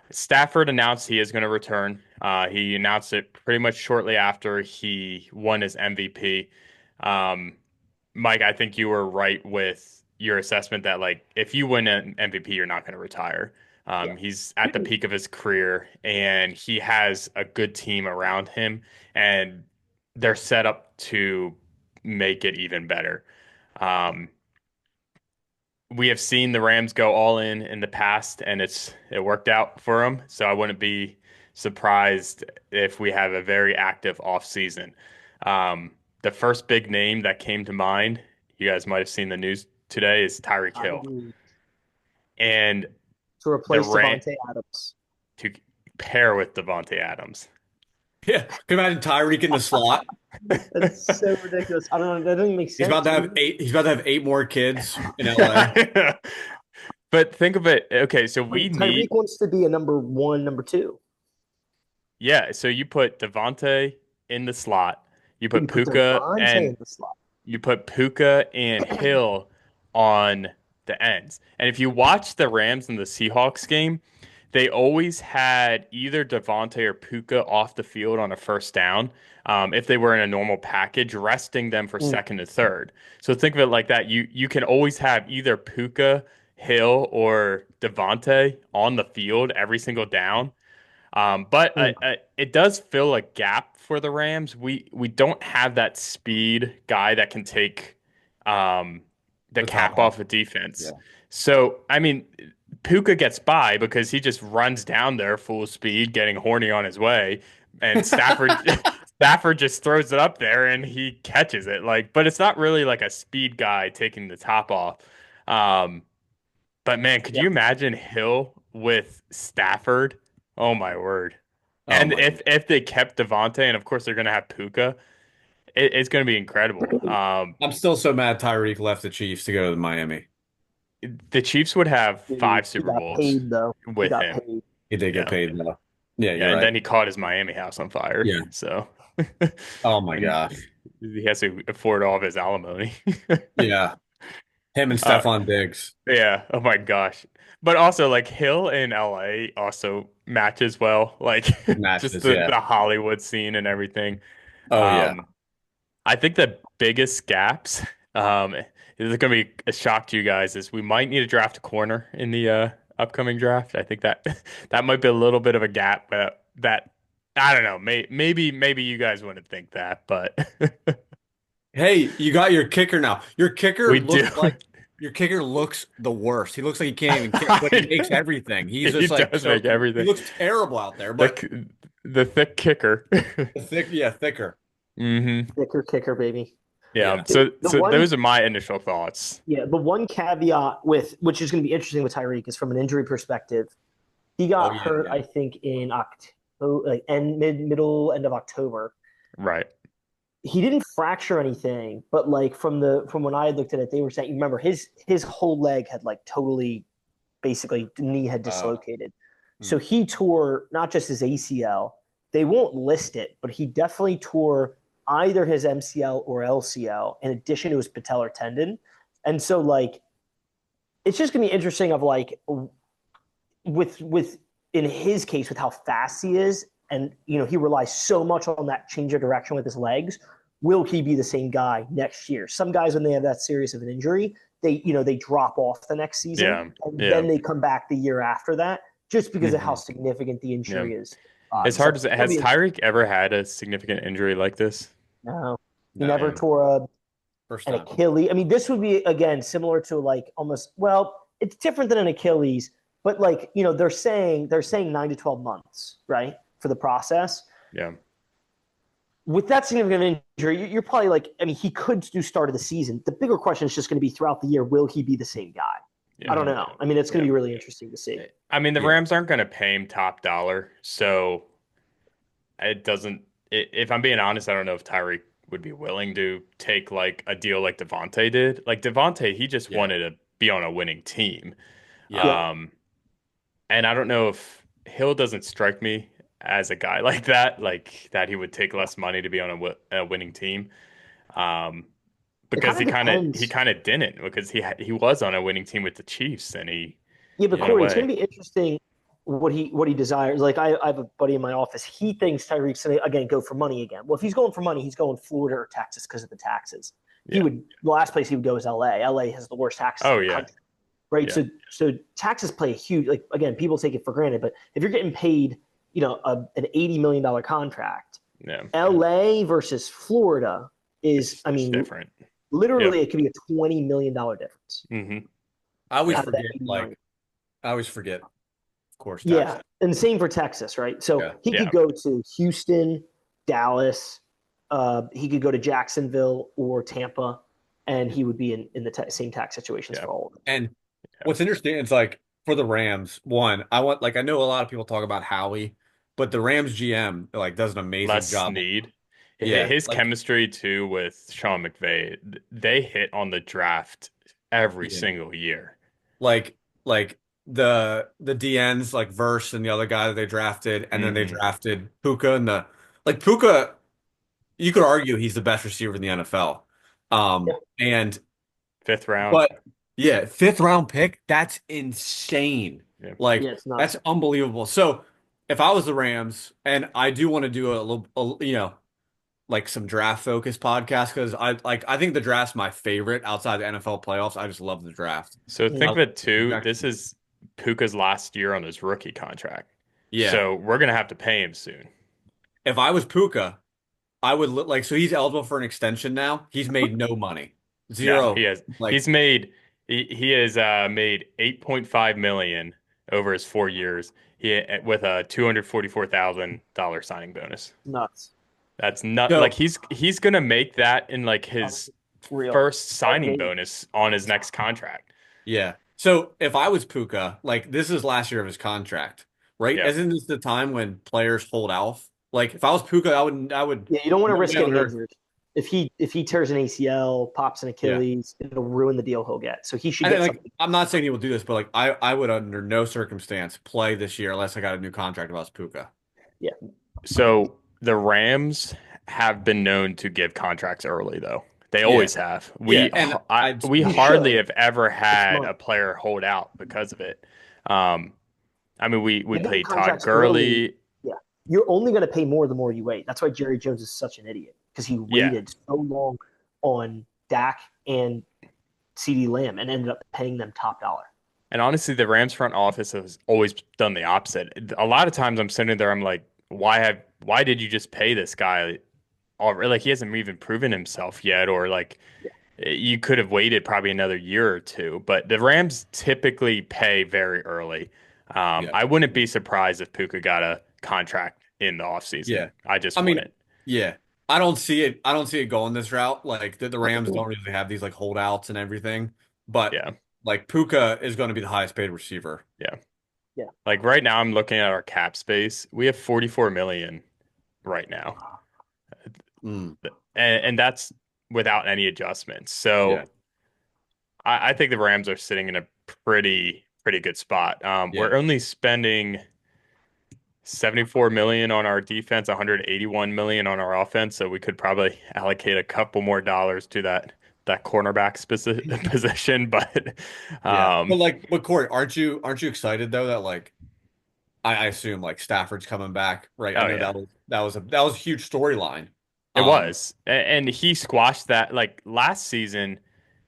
[SPEAKER 2] Stafford announced he is going to return. He announced it pretty much shortly after he won his MVP. Um, Mike, I think you were right with your assessment that like if you win an MVP, you're not going to retire.
[SPEAKER 3] Yeah,
[SPEAKER 2] He's at the peak of his career, and he has a good team around him, and they're set up to make it even better. Um, we have seen the Rams go all in the past, and it worked out for them. So I wouldn't be surprised if we have a very active offseason. The first big name that came to mind, you guys might have seen the news today, is Tyreek
[SPEAKER 3] I
[SPEAKER 2] Hill.
[SPEAKER 3] do.
[SPEAKER 2] And
[SPEAKER 3] to
[SPEAKER 2] the
[SPEAKER 3] replace Devontae Adams.
[SPEAKER 2] to pair with Devontae Adams.
[SPEAKER 4] Yeah. Can you imagine Tyreek in the slot?
[SPEAKER 3] That's so ridiculous. I don't know. That doesn't make sense.
[SPEAKER 4] He's about to have 8 more kids in LA.
[SPEAKER 2] But think of it. Okay, so we
[SPEAKER 3] Wait, Tyreek
[SPEAKER 2] need.
[SPEAKER 3] wants to be a number one, number two.
[SPEAKER 2] Yeah, so you put Devontae in the slot. You
[SPEAKER 3] You
[SPEAKER 2] put
[SPEAKER 3] put
[SPEAKER 2] Puka
[SPEAKER 3] Devontae
[SPEAKER 2] and
[SPEAKER 3] in the slot.
[SPEAKER 2] you put Puka and Hill on the ends. And if you watch the Rams and the Seahawks game, they always had either Devontae or Puka off the field on a first down, if they were in a normal package, resting them for
[SPEAKER 3] Mm.
[SPEAKER 2] second and third. So think of it like that. You can always have either Puka, Hill, or Devontae on the field every single down. But
[SPEAKER 3] Mm.
[SPEAKER 2] it does fill a gap for the Rams. We don't have that speed guy that can take the
[SPEAKER 4] The top
[SPEAKER 2] cap
[SPEAKER 4] off.
[SPEAKER 2] off a defense.
[SPEAKER 4] Yeah.
[SPEAKER 2] So I mean, Puka gets by because he just runs down there full speed, getting horny on his way, and Stafford Stafford just throws it up there and he catches it. Like, but it's not really like a speed guy taking the top off. Um, but man, could
[SPEAKER 3] Yeah.
[SPEAKER 2] you imagine Hill with Stafford? Oh my word.
[SPEAKER 4] Oh
[SPEAKER 2] And
[SPEAKER 4] my
[SPEAKER 2] if they kept Devontae, and of course they're gonna have Puka, it's gonna be incredible.
[SPEAKER 4] I'm still so mad Tyreek left the Chiefs to go to Miami.
[SPEAKER 2] The Chiefs would have
[SPEAKER 3] Dude,
[SPEAKER 2] 5 Super
[SPEAKER 3] got
[SPEAKER 2] Bowls
[SPEAKER 3] paid though. He
[SPEAKER 2] with
[SPEAKER 3] got
[SPEAKER 2] him.
[SPEAKER 3] paid.
[SPEAKER 4] He did get
[SPEAKER 2] Yeah.
[SPEAKER 4] paid though. Yeah,
[SPEAKER 2] Yeah,
[SPEAKER 4] you're
[SPEAKER 2] and
[SPEAKER 4] right.
[SPEAKER 2] then he caught his Miami house on fire.
[SPEAKER 4] Yeah.
[SPEAKER 2] So
[SPEAKER 4] Oh my gosh.
[SPEAKER 2] he has to afford all of his alimony.
[SPEAKER 4] Yeah. Him and
[SPEAKER 2] Uh,
[SPEAKER 4] Stephon Diggs.
[SPEAKER 2] yeah. Oh my gosh. But also like Hill in LA also matches well. Like
[SPEAKER 4] It
[SPEAKER 2] just
[SPEAKER 4] matches, yeah.
[SPEAKER 2] the Hollywood scene and everything.
[SPEAKER 4] Oh yeah.
[SPEAKER 2] I think the biggest gaps, is going to be a shock to you guys, is we might need to draft a corner in the upcoming draft. I think that that might be a little bit of a gap, but that I don't know. Maybe you guys wouldn't think that, but
[SPEAKER 4] Hey, you got your kicker now.
[SPEAKER 2] we do.
[SPEAKER 4] Your kicker looks the worst. He looks like he can't even kick, but he makes everything. He's
[SPEAKER 2] He
[SPEAKER 4] just like
[SPEAKER 2] does
[SPEAKER 4] so
[SPEAKER 2] make
[SPEAKER 4] he
[SPEAKER 2] everything.
[SPEAKER 4] looks terrible out there, but
[SPEAKER 2] The thick kicker.
[SPEAKER 4] thicker.
[SPEAKER 2] hmm
[SPEAKER 3] Kicker, kicker, baby.
[SPEAKER 2] Yeah.
[SPEAKER 4] Yeah.
[SPEAKER 2] So
[SPEAKER 3] The
[SPEAKER 2] so
[SPEAKER 3] one,
[SPEAKER 2] those are my initial thoughts.
[SPEAKER 3] yeah, the one caveat with which is going to be interesting with Tyreek is from an injury perspective. He got
[SPEAKER 4] Oh yeah,
[SPEAKER 3] hurt,
[SPEAKER 4] yeah.
[SPEAKER 3] I think, in October, like middle end of October.
[SPEAKER 2] Right.
[SPEAKER 3] He didn't fracture anything, but like from when I looked at it, they were saying, remember his whole leg had like totally, basically knee had dislocated. So he tore not just his ACL. They won't list it, but he definitely tore either his MCL or LCL in addition to his patellar tendon. And so like it's just gonna be interesting of like with in his case with how fast he is, and he relies so much on that change of direction with his legs. Will he be the same guy next year? Some guys, when they have that serious of an injury, they drop off the next season,
[SPEAKER 2] Yeah.
[SPEAKER 3] and
[SPEAKER 2] Yeah.
[SPEAKER 3] then they come back the year after that, just because of how
[SPEAKER 4] Mhm.
[SPEAKER 3] significant the injury is.
[SPEAKER 2] It's hard to say. Has Tyreek ever had a significant injury like this?
[SPEAKER 3] No, he
[SPEAKER 4] No,
[SPEAKER 3] never
[SPEAKER 2] yeah.
[SPEAKER 3] tore
[SPEAKER 4] First
[SPEAKER 3] an
[SPEAKER 4] time.
[SPEAKER 3] Achilles. I mean, this would be again similar to like almost. Well, it's different than an Achilles, but like they're saying 9 to 12 months, right, for the process.
[SPEAKER 2] Yeah.
[SPEAKER 3] With that significant injury, you're probably like, I mean, he could do start of the season. The bigger question is just going to be throughout the year, will he be the same guy?
[SPEAKER 2] Yeah.
[SPEAKER 3] I don't know. I mean, it's going to be really interesting to see.
[SPEAKER 2] I mean, the
[SPEAKER 4] Yeah.
[SPEAKER 2] Rams aren't going to pay him top dollar, so it doesn't. If I'm being honest, I don't know if Tyreek would be willing to take like a deal like Devontae did. Like Devontae, he just
[SPEAKER 4] Yeah.
[SPEAKER 2] wanted to be on a winning team.
[SPEAKER 4] Yeah.
[SPEAKER 2] And I don't know if Hill doesn't strike me as a guy like that he would take less money to be on a winning team. Because
[SPEAKER 3] It kinda
[SPEAKER 2] he
[SPEAKER 3] depends.
[SPEAKER 2] kind of didn't, because he was on a winning team with the Chiefs and he
[SPEAKER 3] Yeah, but
[SPEAKER 2] went
[SPEAKER 3] Corey, it's going
[SPEAKER 2] away.
[SPEAKER 3] to be interesting what he desires. Like I have a buddy in my office. He thinks Tyreek's going to again go for money again. Well, if he's going for money, he's going Florida or Texas because of the taxes.
[SPEAKER 2] Yeah.
[SPEAKER 3] The last place he would go is L.A. L.A. has the worst taxes
[SPEAKER 2] Oh,
[SPEAKER 3] in the
[SPEAKER 2] yeah.
[SPEAKER 3] country, right?
[SPEAKER 2] Yeah.
[SPEAKER 3] So taxes play a huge. Like again, people take it for granted, but if you're getting paid, an $80 million contract,
[SPEAKER 2] Yeah.
[SPEAKER 3] L.A. versus Florida is, I
[SPEAKER 2] It's
[SPEAKER 3] mean,
[SPEAKER 2] different.
[SPEAKER 3] literally it could be a $20 million difference.
[SPEAKER 2] hmm
[SPEAKER 4] I always
[SPEAKER 3] out of that
[SPEAKER 4] forget,
[SPEAKER 3] 80
[SPEAKER 4] like,
[SPEAKER 3] million.
[SPEAKER 4] I always forget, of course,
[SPEAKER 3] Yeah,
[SPEAKER 4] tax.
[SPEAKER 3] and same for Texas, right? So
[SPEAKER 4] Yeah.
[SPEAKER 3] he
[SPEAKER 2] Yeah.
[SPEAKER 3] could go to Houston, Dallas. He could go to Jacksonville or Tampa, and he would be in the same tax situations
[SPEAKER 2] Yeah.
[SPEAKER 3] for all of them.
[SPEAKER 4] And what's interesting is like for the Rams, one, I know a lot of people talk about Howie, but the Rams GM like does an amazing
[SPEAKER 2] Les
[SPEAKER 4] job.
[SPEAKER 2] Snead.
[SPEAKER 4] Yeah,
[SPEAKER 2] His
[SPEAKER 4] like
[SPEAKER 2] chemistry too with Sean McVay, they hit on the draft every
[SPEAKER 4] yeah,
[SPEAKER 2] single year.
[SPEAKER 4] like the DNs like Verse and the other guy that they drafted, and then they
[SPEAKER 2] Hmm.
[SPEAKER 4] drafted Puka and the like Puka. You could argue he's the best receiver in the NFL. And
[SPEAKER 2] Fifth round.
[SPEAKER 4] but yeah, fifth round pick, that's insane.
[SPEAKER 2] Yeah.
[SPEAKER 4] Like
[SPEAKER 3] Yeah, it's nuts.
[SPEAKER 4] that's unbelievable. So if I was the Rams, and I do want to do like some draft focused podcast because I think the draft's my favorite outside the NFL playoffs. I just love the draft.
[SPEAKER 2] So
[SPEAKER 3] Yeah.
[SPEAKER 2] think of it too. This
[SPEAKER 4] Projection.
[SPEAKER 2] is Puka's last year on his rookie contract.
[SPEAKER 4] Yeah.
[SPEAKER 2] So we're gonna have to pay him soon.
[SPEAKER 4] If I was Puka, I would like so he's eligible for an extension now. He's made no money.
[SPEAKER 2] No,
[SPEAKER 4] Zero.
[SPEAKER 2] he has.
[SPEAKER 4] Like
[SPEAKER 2] He has made 8.5 million over his 4 years. With a $244,000 signing bonus.
[SPEAKER 3] Nuts.
[SPEAKER 2] That's not like
[SPEAKER 4] so
[SPEAKER 2] he's gonna make that in like his
[SPEAKER 3] Real.
[SPEAKER 2] first signing
[SPEAKER 3] Amazing.
[SPEAKER 2] bonus on his next contract.
[SPEAKER 4] yeah. So if I was Puka, like this is last year of his contract, right?
[SPEAKER 2] Yeah.
[SPEAKER 4] Isn't this the time when players hold off? Like if I was Puka, I would
[SPEAKER 3] Yeah, you don't want to
[SPEAKER 4] no
[SPEAKER 3] risk
[SPEAKER 4] way on
[SPEAKER 3] getting
[SPEAKER 4] earth.
[SPEAKER 3] injured. If he tears an ACL, pops an
[SPEAKER 4] Yeah.
[SPEAKER 3] Achilles, it'll ruin the deal he'll get. So he should
[SPEAKER 4] And
[SPEAKER 3] get
[SPEAKER 4] like
[SPEAKER 3] something.
[SPEAKER 4] I'm not saying he will do this, but like I would under no circumstance play this year unless I got a new contract if I was Puka.
[SPEAKER 3] Yeah.
[SPEAKER 2] So the Rams have been known to give contracts early, though. They
[SPEAKER 4] Yeah.
[SPEAKER 2] always have.
[SPEAKER 4] Yeah. And I
[SPEAKER 2] We
[SPEAKER 3] You
[SPEAKER 2] hardly
[SPEAKER 3] should.
[SPEAKER 2] have ever
[SPEAKER 3] It's
[SPEAKER 2] had
[SPEAKER 3] smart.
[SPEAKER 2] a player hold out because of it. Um, I mean, we
[SPEAKER 3] Giving
[SPEAKER 2] played Todd
[SPEAKER 3] contracts early.
[SPEAKER 2] Gurley.
[SPEAKER 3] Yeah. You're only going to pay more the more you wait. That's why Jerry Jones is such an idiot because he
[SPEAKER 2] Yeah,
[SPEAKER 3] waited so long on Dak and CeeDee Lamb and ended up paying them top dollar.
[SPEAKER 2] and honestly, the Rams front office has always done the opposite. A lot of times, I'm sitting there, I'm like, why did you just pay this guy already? Like he hasn't even proven himself yet, or like
[SPEAKER 3] Yeah.
[SPEAKER 2] you could have waited probably another year or two. But the Rams typically pay very early.
[SPEAKER 4] yeah.
[SPEAKER 2] I wouldn't be surprised if Puka got a contract in the offseason.
[SPEAKER 4] Yeah.
[SPEAKER 2] I just
[SPEAKER 4] I mean,
[SPEAKER 2] wouldn't.
[SPEAKER 4] yeah. I don't see it going this route. Like the Rams don't really have these like holdouts and everything. But
[SPEAKER 2] Yeah,
[SPEAKER 4] like Puka is going to be the highest paid receiver.
[SPEAKER 2] yeah.
[SPEAKER 3] Yeah.
[SPEAKER 2] Like right now, I'm looking at our cap space. We have 44 million right now,
[SPEAKER 4] Mm,
[SPEAKER 2] and that's without any adjustments. So
[SPEAKER 4] yeah.
[SPEAKER 2] I think the Rams are sitting in a pretty good spot.
[SPEAKER 4] Yeah.
[SPEAKER 2] We're only spending 74 million on our defense, 181 million on our offense, so we could probably allocate a couple more dollars to that cornerback position. But
[SPEAKER 4] Yeah.
[SPEAKER 2] um,
[SPEAKER 4] But Corey, aren't you excited though that like I assume like Stafford's coming back, right? I
[SPEAKER 2] oh
[SPEAKER 4] know
[SPEAKER 2] yeah,
[SPEAKER 4] that was a huge storyline.
[SPEAKER 2] it
[SPEAKER 4] Um,
[SPEAKER 2] was, and he squashed that. Like last season,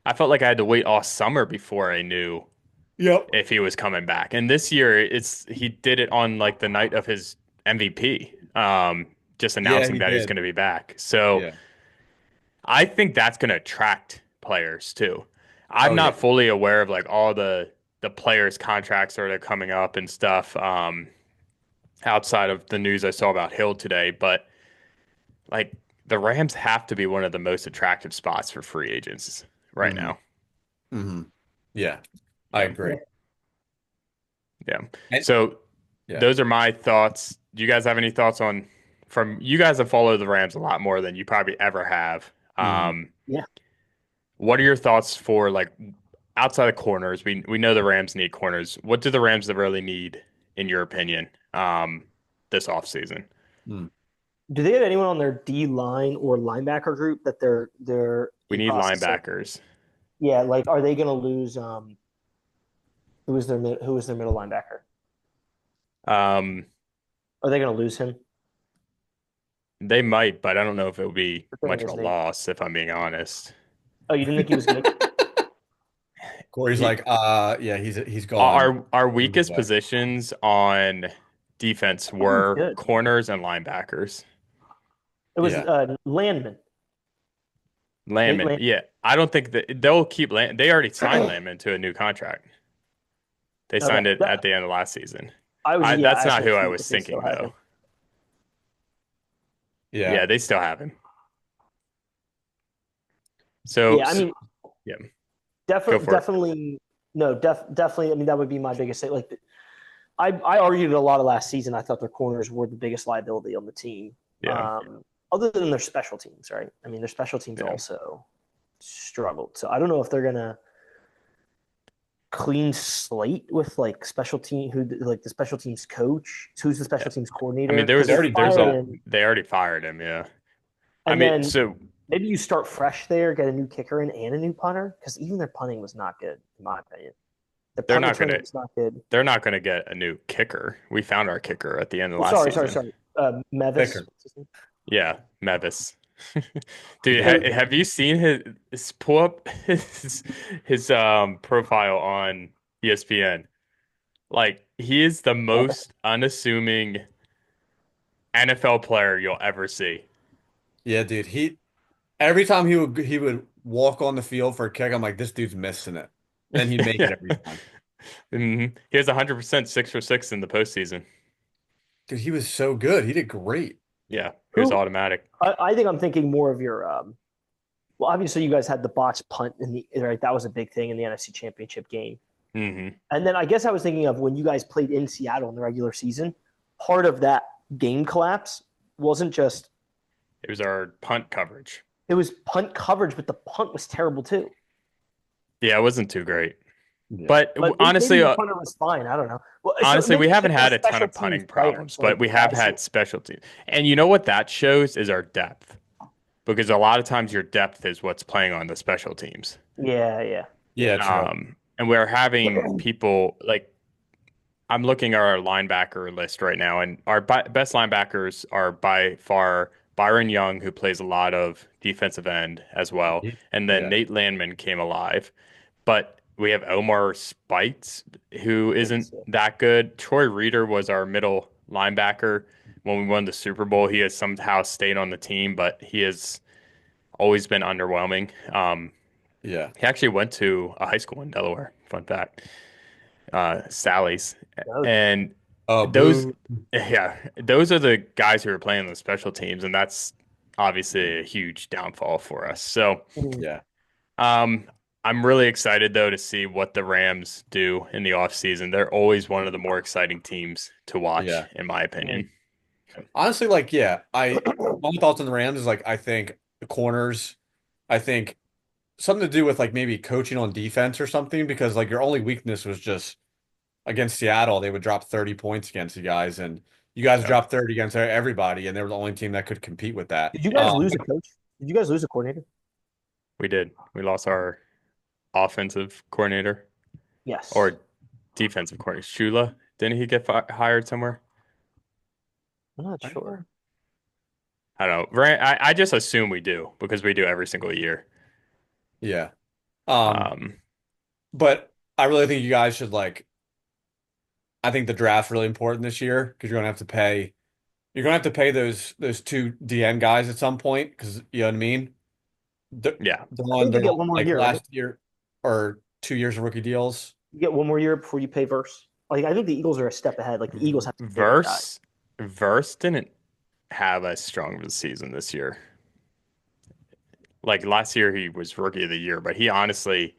[SPEAKER 2] I felt like I had to wait all summer before I knew
[SPEAKER 4] yep.
[SPEAKER 2] if he was coming back. And this year, he did it on like the night of his MVP, just
[SPEAKER 4] Yeah,
[SPEAKER 2] announcing
[SPEAKER 4] he
[SPEAKER 2] that he's
[SPEAKER 4] did.
[SPEAKER 2] going to be back. So
[SPEAKER 4] Yeah.
[SPEAKER 2] I think that's going to attract players too. I'm
[SPEAKER 4] Oh yeah.
[SPEAKER 2] not fully aware of like all the players' contracts that are coming up and stuff. Outside of the news I saw about Hill today, but like the Rams have to be one of the most attractive spots for free agents right
[SPEAKER 4] hmm
[SPEAKER 2] now.
[SPEAKER 4] hmm Yeah. I
[SPEAKER 2] Yeah,
[SPEAKER 4] agree.
[SPEAKER 2] yeah.
[SPEAKER 4] And
[SPEAKER 2] So
[SPEAKER 4] yeah.
[SPEAKER 2] those are my thoughts. Do you guys have any thoughts on from you guys have followed the Rams a lot more than you probably ever have.
[SPEAKER 4] hmm
[SPEAKER 3] Yeah.
[SPEAKER 2] What are your thoughts for like outside of corners? We know the Rams need corners. What do the Rams really need, in your opinion, this offseason?
[SPEAKER 4] Mm.
[SPEAKER 3] Do they have anyone on their D line or linebacker group that they're
[SPEAKER 2] We
[SPEAKER 3] in
[SPEAKER 2] need
[SPEAKER 3] process of?
[SPEAKER 2] linebackers.
[SPEAKER 3] Yeah, like are they going to lose? Who is their middle linebacker?
[SPEAKER 2] Um,
[SPEAKER 3] Are they going to lose him?
[SPEAKER 2] they might, but I don't know if it would be
[SPEAKER 3] Forgetting
[SPEAKER 2] much of
[SPEAKER 3] his
[SPEAKER 2] a
[SPEAKER 3] name.
[SPEAKER 2] loss, if I'm being honest.
[SPEAKER 3] Oh, you didn't think he was going to?
[SPEAKER 4] Corey's
[SPEAKER 2] He,
[SPEAKER 4] like, yeah, he's gone.
[SPEAKER 2] our weakest positions on defense
[SPEAKER 3] He was
[SPEAKER 2] were
[SPEAKER 3] good.
[SPEAKER 2] corners and linebackers.
[SPEAKER 3] It was
[SPEAKER 4] Yeah.
[SPEAKER 3] Landman. Nate
[SPEAKER 2] Landman,
[SPEAKER 3] Landman.
[SPEAKER 2] yeah, I don't think that they'll keep Land. They already signed Landman to a new contract. They
[SPEAKER 3] Okay,
[SPEAKER 2] signed it at the end of last season.
[SPEAKER 3] I
[SPEAKER 2] That's
[SPEAKER 3] asked
[SPEAKER 2] not
[SPEAKER 3] him
[SPEAKER 2] who
[SPEAKER 3] if
[SPEAKER 2] I
[SPEAKER 3] he-
[SPEAKER 2] was
[SPEAKER 3] if they still
[SPEAKER 2] thinking
[SPEAKER 3] have
[SPEAKER 2] though.
[SPEAKER 3] him.
[SPEAKER 4] Yeah.
[SPEAKER 2] Yeah, they still have him. So,
[SPEAKER 3] Yeah, I mean,
[SPEAKER 2] yeah, go
[SPEAKER 3] definitely,
[SPEAKER 2] for it.
[SPEAKER 3] definitely No, definitely. I mean, that would be my biggest thing. Like, I argued a lot of last season. I thought their corners were the biggest liability on the team.
[SPEAKER 2] Yeah,
[SPEAKER 3] Other than their special teams, right? I mean, their special teams
[SPEAKER 2] yeah.
[SPEAKER 3] also struggled. So I don't know if they're gonna clean slate with like special team who like the special teams coach, who's the
[SPEAKER 2] Yeah.
[SPEAKER 3] special teams
[SPEAKER 2] I mean,
[SPEAKER 3] coordinator.
[SPEAKER 2] there was
[SPEAKER 3] Because they
[SPEAKER 4] there's
[SPEAKER 3] fired
[SPEAKER 4] a
[SPEAKER 3] him,
[SPEAKER 2] they already fired him. Yeah. I
[SPEAKER 3] and
[SPEAKER 2] mean,
[SPEAKER 3] then
[SPEAKER 2] so
[SPEAKER 3] maybe you start fresh there, get a new kicker in and a new punter. Because even their punting was not good, in my opinion. The
[SPEAKER 2] they're
[SPEAKER 3] punt
[SPEAKER 2] not
[SPEAKER 3] return
[SPEAKER 2] gonna
[SPEAKER 3] was not good.
[SPEAKER 2] they're not gonna get a new kicker. We found our kicker at the end of
[SPEAKER 3] Oh,
[SPEAKER 2] last
[SPEAKER 3] sorry,
[SPEAKER 2] season.
[SPEAKER 3] Mevis.
[SPEAKER 4] Picker.
[SPEAKER 3] What's his name?
[SPEAKER 2] Yeah, Mevis. Dude,
[SPEAKER 3] So
[SPEAKER 2] have you seen his pull up his profile on ESPN? Like he is the most unassuming NFL player you'll ever see.
[SPEAKER 4] Yeah, dude. Every time he would walk on the field for a kick, I'm like, this dude's missing it. Then he'd make it
[SPEAKER 2] Yeah.
[SPEAKER 4] every time.
[SPEAKER 2] He has 100% 6 for 6 in the postseason.
[SPEAKER 4] Dude, he was so good. He did great.
[SPEAKER 2] Yeah, he was
[SPEAKER 3] who
[SPEAKER 2] automatic.
[SPEAKER 3] I think I'm thinking more of your well, obviously you guys had the botched punt in the right. That was a big thing in the NFC Championship game.
[SPEAKER 2] hmm
[SPEAKER 3] And then I guess I was thinking of when you guys played in Seattle in the regular season, part of that game collapse wasn't just
[SPEAKER 2] It was our punt coverage.
[SPEAKER 3] it was punt coverage, but the punt was terrible too.
[SPEAKER 2] Yeah, it wasn't too great.
[SPEAKER 4] Yeah.
[SPEAKER 2] But
[SPEAKER 3] But maybe
[SPEAKER 2] honestly,
[SPEAKER 3] your punter was fine. I don't know. Well, so
[SPEAKER 2] honestly,
[SPEAKER 3] maybe
[SPEAKER 2] we
[SPEAKER 3] it's
[SPEAKER 2] haven't
[SPEAKER 3] just
[SPEAKER 2] had
[SPEAKER 3] a
[SPEAKER 2] a ton
[SPEAKER 3] special
[SPEAKER 2] of punting
[SPEAKER 3] teams player.
[SPEAKER 2] problems,
[SPEAKER 3] Like
[SPEAKER 2] but we have
[SPEAKER 3] guys who-
[SPEAKER 2] had specialty. And you know what that shows is our depth. Because a lot of times your depth is what's playing on the special teams.
[SPEAKER 3] yeah.
[SPEAKER 4] Yeah, true.
[SPEAKER 2] And we're having people like I'm looking at our linebacker list right now, and our best linebackers are by far Byron Young, who plays a lot of defensive end as well, and then
[SPEAKER 4] Yeah.
[SPEAKER 2] Nate Landman came alive. But we have Omar Spites, who isn't that good. Troy Reeder was our middle linebacker when we won the Super Bowl. He has somehow stayed on the team, but he has always been underwhelming.
[SPEAKER 4] Yeah.
[SPEAKER 2] He actually went to a high school in Delaware. Fun fact. Sally's.
[SPEAKER 3] No,
[SPEAKER 2] And
[SPEAKER 4] Oh,
[SPEAKER 2] those,
[SPEAKER 4] boo.
[SPEAKER 2] yeah, those are the guys who are playing the special teams, and that's obviously a huge downfall for us. So,
[SPEAKER 4] Yeah.
[SPEAKER 2] um, I'm really excited though to see what the Rams do in the offseason. They're always one of the more exciting teams to watch,
[SPEAKER 4] Yeah.
[SPEAKER 2] in my opinion.
[SPEAKER 4] Honestly, like, yeah, my thoughts on the Rams is like I think the corners, I think something to do with like maybe coaching on defense or something because like your only weakness was just against Seattle, they would drop 30 points against you guys, and you guys
[SPEAKER 2] Yeah.
[SPEAKER 4] dropped 30 against everybody, and they were the only team that could compete with that.
[SPEAKER 3] Did you guys lose a coach? Did you guys lose a coordinator?
[SPEAKER 2] We did. We lost our offensive coordinator
[SPEAKER 3] Yes.
[SPEAKER 2] or defensive coordinator. Shula, didn't he get hired somewhere?
[SPEAKER 3] I'm not sure.
[SPEAKER 2] I don't know. I just assume we do because we do every single year.
[SPEAKER 4] Yeah.
[SPEAKER 2] Um,
[SPEAKER 4] But I really think you guys should like I think the draft's really important this year because you're gonna have to pay those two DN guys at some point because you know what I mean?
[SPEAKER 2] yeah.
[SPEAKER 3] I think
[SPEAKER 4] They're
[SPEAKER 3] you get
[SPEAKER 4] on
[SPEAKER 3] one more
[SPEAKER 4] like
[SPEAKER 3] year, right?
[SPEAKER 4] last year or 2 years of rookie deals.
[SPEAKER 3] You get one more year before you pay Verse. Like I think the Eagles are a step ahead. Like the Eagles have to pay their guys.
[SPEAKER 2] Verse didn't have as strong of a season this year. Like last year, he was rookie of the year, but he honestly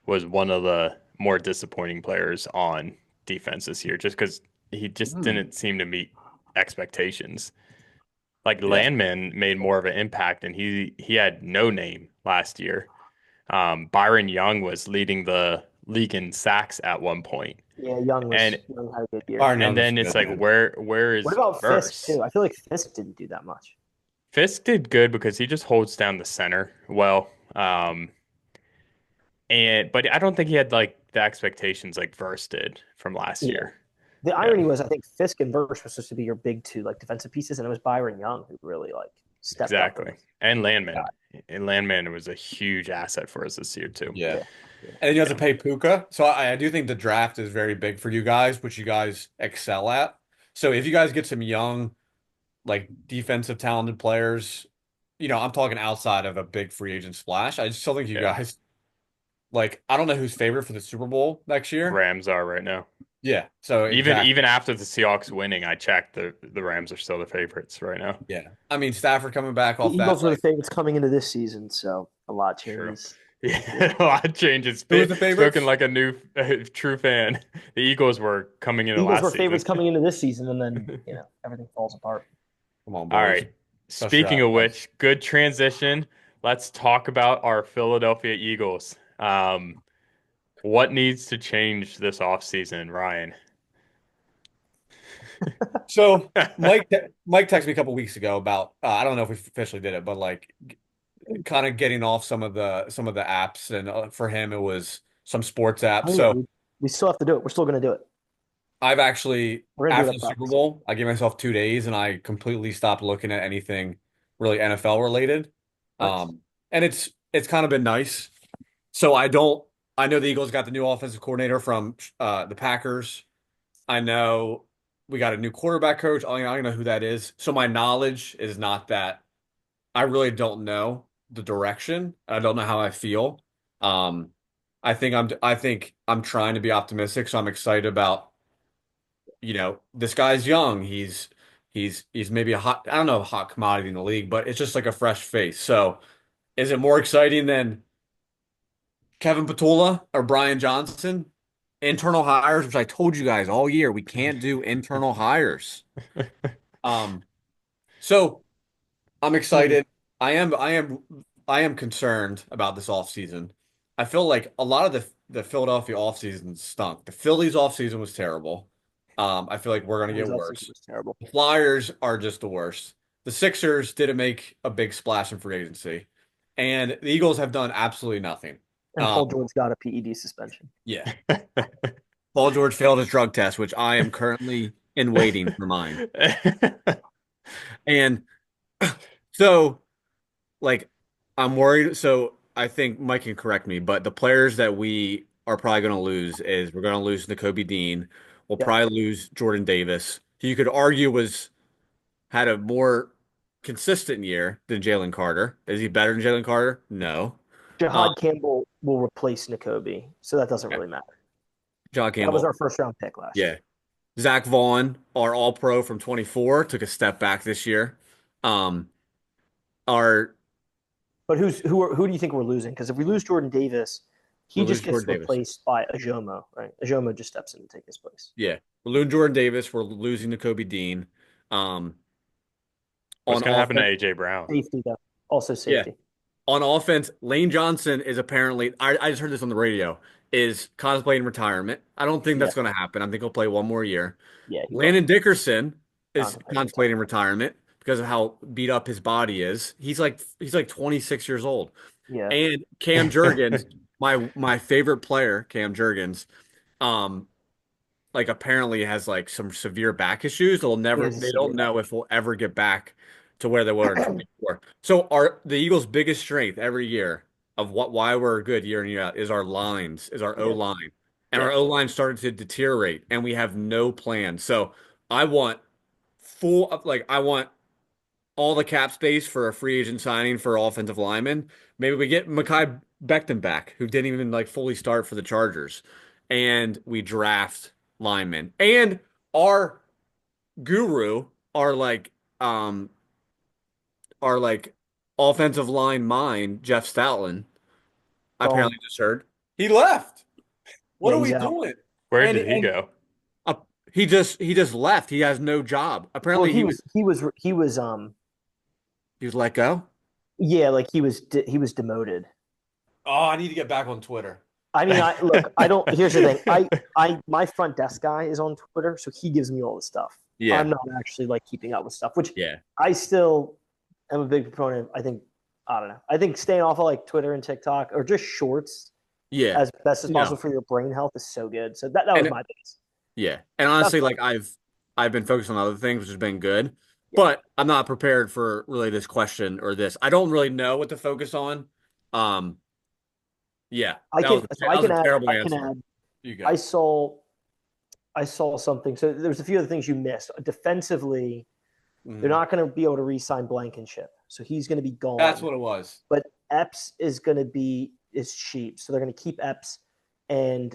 [SPEAKER 2] was one of the more disappointing players on defense this year, just because he just didn't seem to meet expectations. Like
[SPEAKER 4] Yeah.
[SPEAKER 2] Landman made more of an impact, and he had no name last year. Byron Young was leading the league in sacks at one point,
[SPEAKER 3] Yeah,
[SPEAKER 2] and
[SPEAKER 3] Young had a good year.
[SPEAKER 4] Byron Young was
[SPEAKER 2] then it's
[SPEAKER 4] good,
[SPEAKER 2] like
[SPEAKER 4] man.
[SPEAKER 2] where is
[SPEAKER 3] What about
[SPEAKER 2] Verse?
[SPEAKER 3] Fisk too? I feel like Fisk didn't do that much.
[SPEAKER 2] Fisk did good because he just holds down the center well. But I don't think he had like the expectations like Verse did from last
[SPEAKER 3] Yeah.
[SPEAKER 2] year.
[SPEAKER 3] The
[SPEAKER 2] Yeah.
[SPEAKER 3] irony was I think Fisk and Verse were supposed to be your big two like defensive pieces, and it was Byron Young who really like stepped up.
[SPEAKER 2] Exactly. And Landman. And Landman was a huge asset for us this year too.
[SPEAKER 4] Yeah. And then you have to pay Puka. So I do think the draft is very big for you guys, which you guys excel at. So if you guys get some young, like defensive talented players, I'm talking outside of a big free agent splash. I still think you
[SPEAKER 2] Yeah.
[SPEAKER 4] guys like I don't know who's favorite for the Super Bowl next year.
[SPEAKER 2] Rams are right now.
[SPEAKER 4] Yeah. So
[SPEAKER 2] Even after the Seahawks winning, I checked the Rams are still the favorites right now.
[SPEAKER 4] yeah. I mean Stafford coming back
[SPEAKER 3] The
[SPEAKER 4] off that.
[SPEAKER 3] Eagles are the
[SPEAKER 4] Like,
[SPEAKER 3] favorites coming into this season, so a lot
[SPEAKER 2] True.
[SPEAKER 3] changes.
[SPEAKER 2] Yeah, a lot of changes.
[SPEAKER 4] Who was the favorites?
[SPEAKER 2] Spoken like a new true fan. The Eagles were coming into
[SPEAKER 3] Eagles
[SPEAKER 2] last
[SPEAKER 3] were
[SPEAKER 2] season.
[SPEAKER 3] favorites coming into this season, and then everything falls apart.
[SPEAKER 4] Come on,
[SPEAKER 2] All
[SPEAKER 4] boys.
[SPEAKER 2] right.
[SPEAKER 4] Dust your
[SPEAKER 2] Speaking of
[SPEAKER 4] ass.
[SPEAKER 2] which, good transition. Let's talk about our Philadelphia Eagles. What needs to change this offseason, Ryan?
[SPEAKER 4] So Mike texted me a couple weeks ago about I don't know if we officially did it, but like kind of getting off some of the apps, and for him it was some sports apps.
[SPEAKER 3] Oh yeah,
[SPEAKER 4] So
[SPEAKER 3] we still have to do it. We're still going to do it.
[SPEAKER 4] I've actually,
[SPEAKER 3] We're going to do
[SPEAKER 4] after
[SPEAKER 3] it
[SPEAKER 4] the
[SPEAKER 3] at
[SPEAKER 4] Super
[SPEAKER 3] practice.
[SPEAKER 4] Bowl, I gave myself 2 days and I completely stopped looking at anything really NFL related.
[SPEAKER 3] Nice.
[SPEAKER 4] And it's kind of been nice. So I know the Eagles got the new offensive coordinator from the Packers. I know we got a new quarterback coach. I don't know who that is. So my knowledge is not that. I really don't know the direction. I don't know how I feel. Um, I think I'm trying to be optimistic, so I'm excited about, this guy's young. He's maybe I don't know, a hot commodity in the league, but it's just like a fresh face. So is it more exciting than Kevin Patula or Brian Johnson? Internal hires, which I told you guys all year, we can't do internal hires. Um, so I'm excited. I am concerned about this offseason. I feel like a lot of the Philadelphia offseason stunk. The Phillies offseason was terrible. I feel like we're gonna get
[SPEAKER 3] Phillies offseason
[SPEAKER 4] worse.
[SPEAKER 3] was terrible.
[SPEAKER 4] The Flyers are just the worst. The Sixers didn't make a big splash in free agency, and the Eagles have done absolutely nothing.
[SPEAKER 3] And Paul George got a PED suspension.
[SPEAKER 4] Yeah, Paul George failed his drug test, which I am currently in waiting for mine. And so, like, I'm worried. So I think Mike can correct me, but the players that we are probably going to lose is we're going to lose Nakobe Dean. We'll
[SPEAKER 3] Yep.
[SPEAKER 4] probably lose Jordan Davis, who you could argue had a more consistent year than Jalen Carter. Is he better than Jalen Carter? No. Um,
[SPEAKER 3] Jahad Campbell will replace N'Kobe, so that doesn't
[SPEAKER 4] yeah,
[SPEAKER 3] really matter.
[SPEAKER 4] John
[SPEAKER 3] That was
[SPEAKER 4] Campbell.
[SPEAKER 3] our first round pick last
[SPEAKER 4] Yeah.
[SPEAKER 3] year.
[SPEAKER 4] Zach Vaughn, our All Pro from 24, took a step back this year. Um, our
[SPEAKER 3] But who do you think we're losing? Because if we lose Jordan Davis, he
[SPEAKER 4] we're
[SPEAKER 3] just
[SPEAKER 4] losing
[SPEAKER 3] gets
[SPEAKER 4] Jordan Davis.
[SPEAKER 3] replaced by Ajomo, right? Ajomo just steps in to take his place.
[SPEAKER 4] Yeah. We're losing Jordan Davis. We're losing Nakobe Dean. Um,
[SPEAKER 2] What's
[SPEAKER 4] on
[SPEAKER 2] going to happen to
[SPEAKER 4] offense,
[SPEAKER 2] AJ Brown?
[SPEAKER 3] Safety though, also
[SPEAKER 4] yeah.
[SPEAKER 3] safety.
[SPEAKER 4] On offense, Lane Johnson is apparently, I just heard this on the radio, is contemplating retirement. I don't think
[SPEAKER 3] Yeah,
[SPEAKER 4] that's going to happen. I think he'll play one more year.
[SPEAKER 3] yeah, he will.
[SPEAKER 4] Landon Dickerson is
[SPEAKER 3] Contemplating
[SPEAKER 4] contemplating retirement because of how beat up his body is. He's like 26 years old.
[SPEAKER 3] Yeah,
[SPEAKER 4] And Cam Jurgens, my favorite player, Cam Jurgens, um, like apparently has like some severe back issues.
[SPEAKER 3] he has a
[SPEAKER 4] They
[SPEAKER 3] severe
[SPEAKER 4] don't
[SPEAKER 3] back.
[SPEAKER 4] know if we'll ever get back to where they were in 24. So the Eagles' biggest strength every year of why we're good year in year out is our lines, is our O
[SPEAKER 3] Yeah,
[SPEAKER 4] line. And
[SPEAKER 3] yeah,
[SPEAKER 4] our O line started to deteriorate and we have no plan. So I want I want all the cap space for a free agent signing for offensive linemen. Maybe we get Mekhi Becton back, who didn't even like fully start for the Chargers, and we draft linemen. And our guru, um, our like offensive line mind, Jeff Stoutland, I
[SPEAKER 3] gone.
[SPEAKER 4] apparently just heard he left. What
[SPEAKER 3] Yeah,
[SPEAKER 4] are
[SPEAKER 3] he's
[SPEAKER 4] we
[SPEAKER 3] out.
[SPEAKER 4] doing?
[SPEAKER 2] Where
[SPEAKER 4] And
[SPEAKER 2] did he go?
[SPEAKER 4] uh, he just left. He has no job.
[SPEAKER 3] Well,
[SPEAKER 4] Apparently he was let go.
[SPEAKER 3] yeah, like he was demoted.
[SPEAKER 4] Oh, I need to get back on Twitter.
[SPEAKER 3] I mean, I don't. Here's the thing. My front desk guy is on Twitter, so he gives me all the stuff.
[SPEAKER 4] Yeah,
[SPEAKER 3] I'm not actually like keeping up with stuff, which
[SPEAKER 4] yeah,
[SPEAKER 3] I still am a big proponent. I think I don't know. I think staying off of like Twitter and TikTok or just shorts
[SPEAKER 4] yeah.
[SPEAKER 3] as best as
[SPEAKER 4] No,
[SPEAKER 3] possible for your brain health is so good. So that was
[SPEAKER 4] and
[SPEAKER 3] my biggest.
[SPEAKER 4] yeah, and honestly,
[SPEAKER 3] That's
[SPEAKER 4] like I've been focused on other things, which has been good,
[SPEAKER 3] yeah.
[SPEAKER 4] but I'm not prepared for really this question or this. I don't really know what to focus on. Um, yeah,
[SPEAKER 3] I
[SPEAKER 4] that
[SPEAKER 3] can
[SPEAKER 4] was
[SPEAKER 3] so
[SPEAKER 4] that was a terrible
[SPEAKER 3] I can
[SPEAKER 4] answer.
[SPEAKER 3] add
[SPEAKER 4] You
[SPEAKER 3] I
[SPEAKER 4] go.
[SPEAKER 3] saw I saw something. So there's a few other things you missed. Defensively, they're
[SPEAKER 4] Mhm.
[SPEAKER 3] not going to be able to re-sign Blankenship, so he's going to be
[SPEAKER 4] That's
[SPEAKER 3] gone.
[SPEAKER 4] what it was.
[SPEAKER 3] But Epps is cheap, so they're going to keep Epps and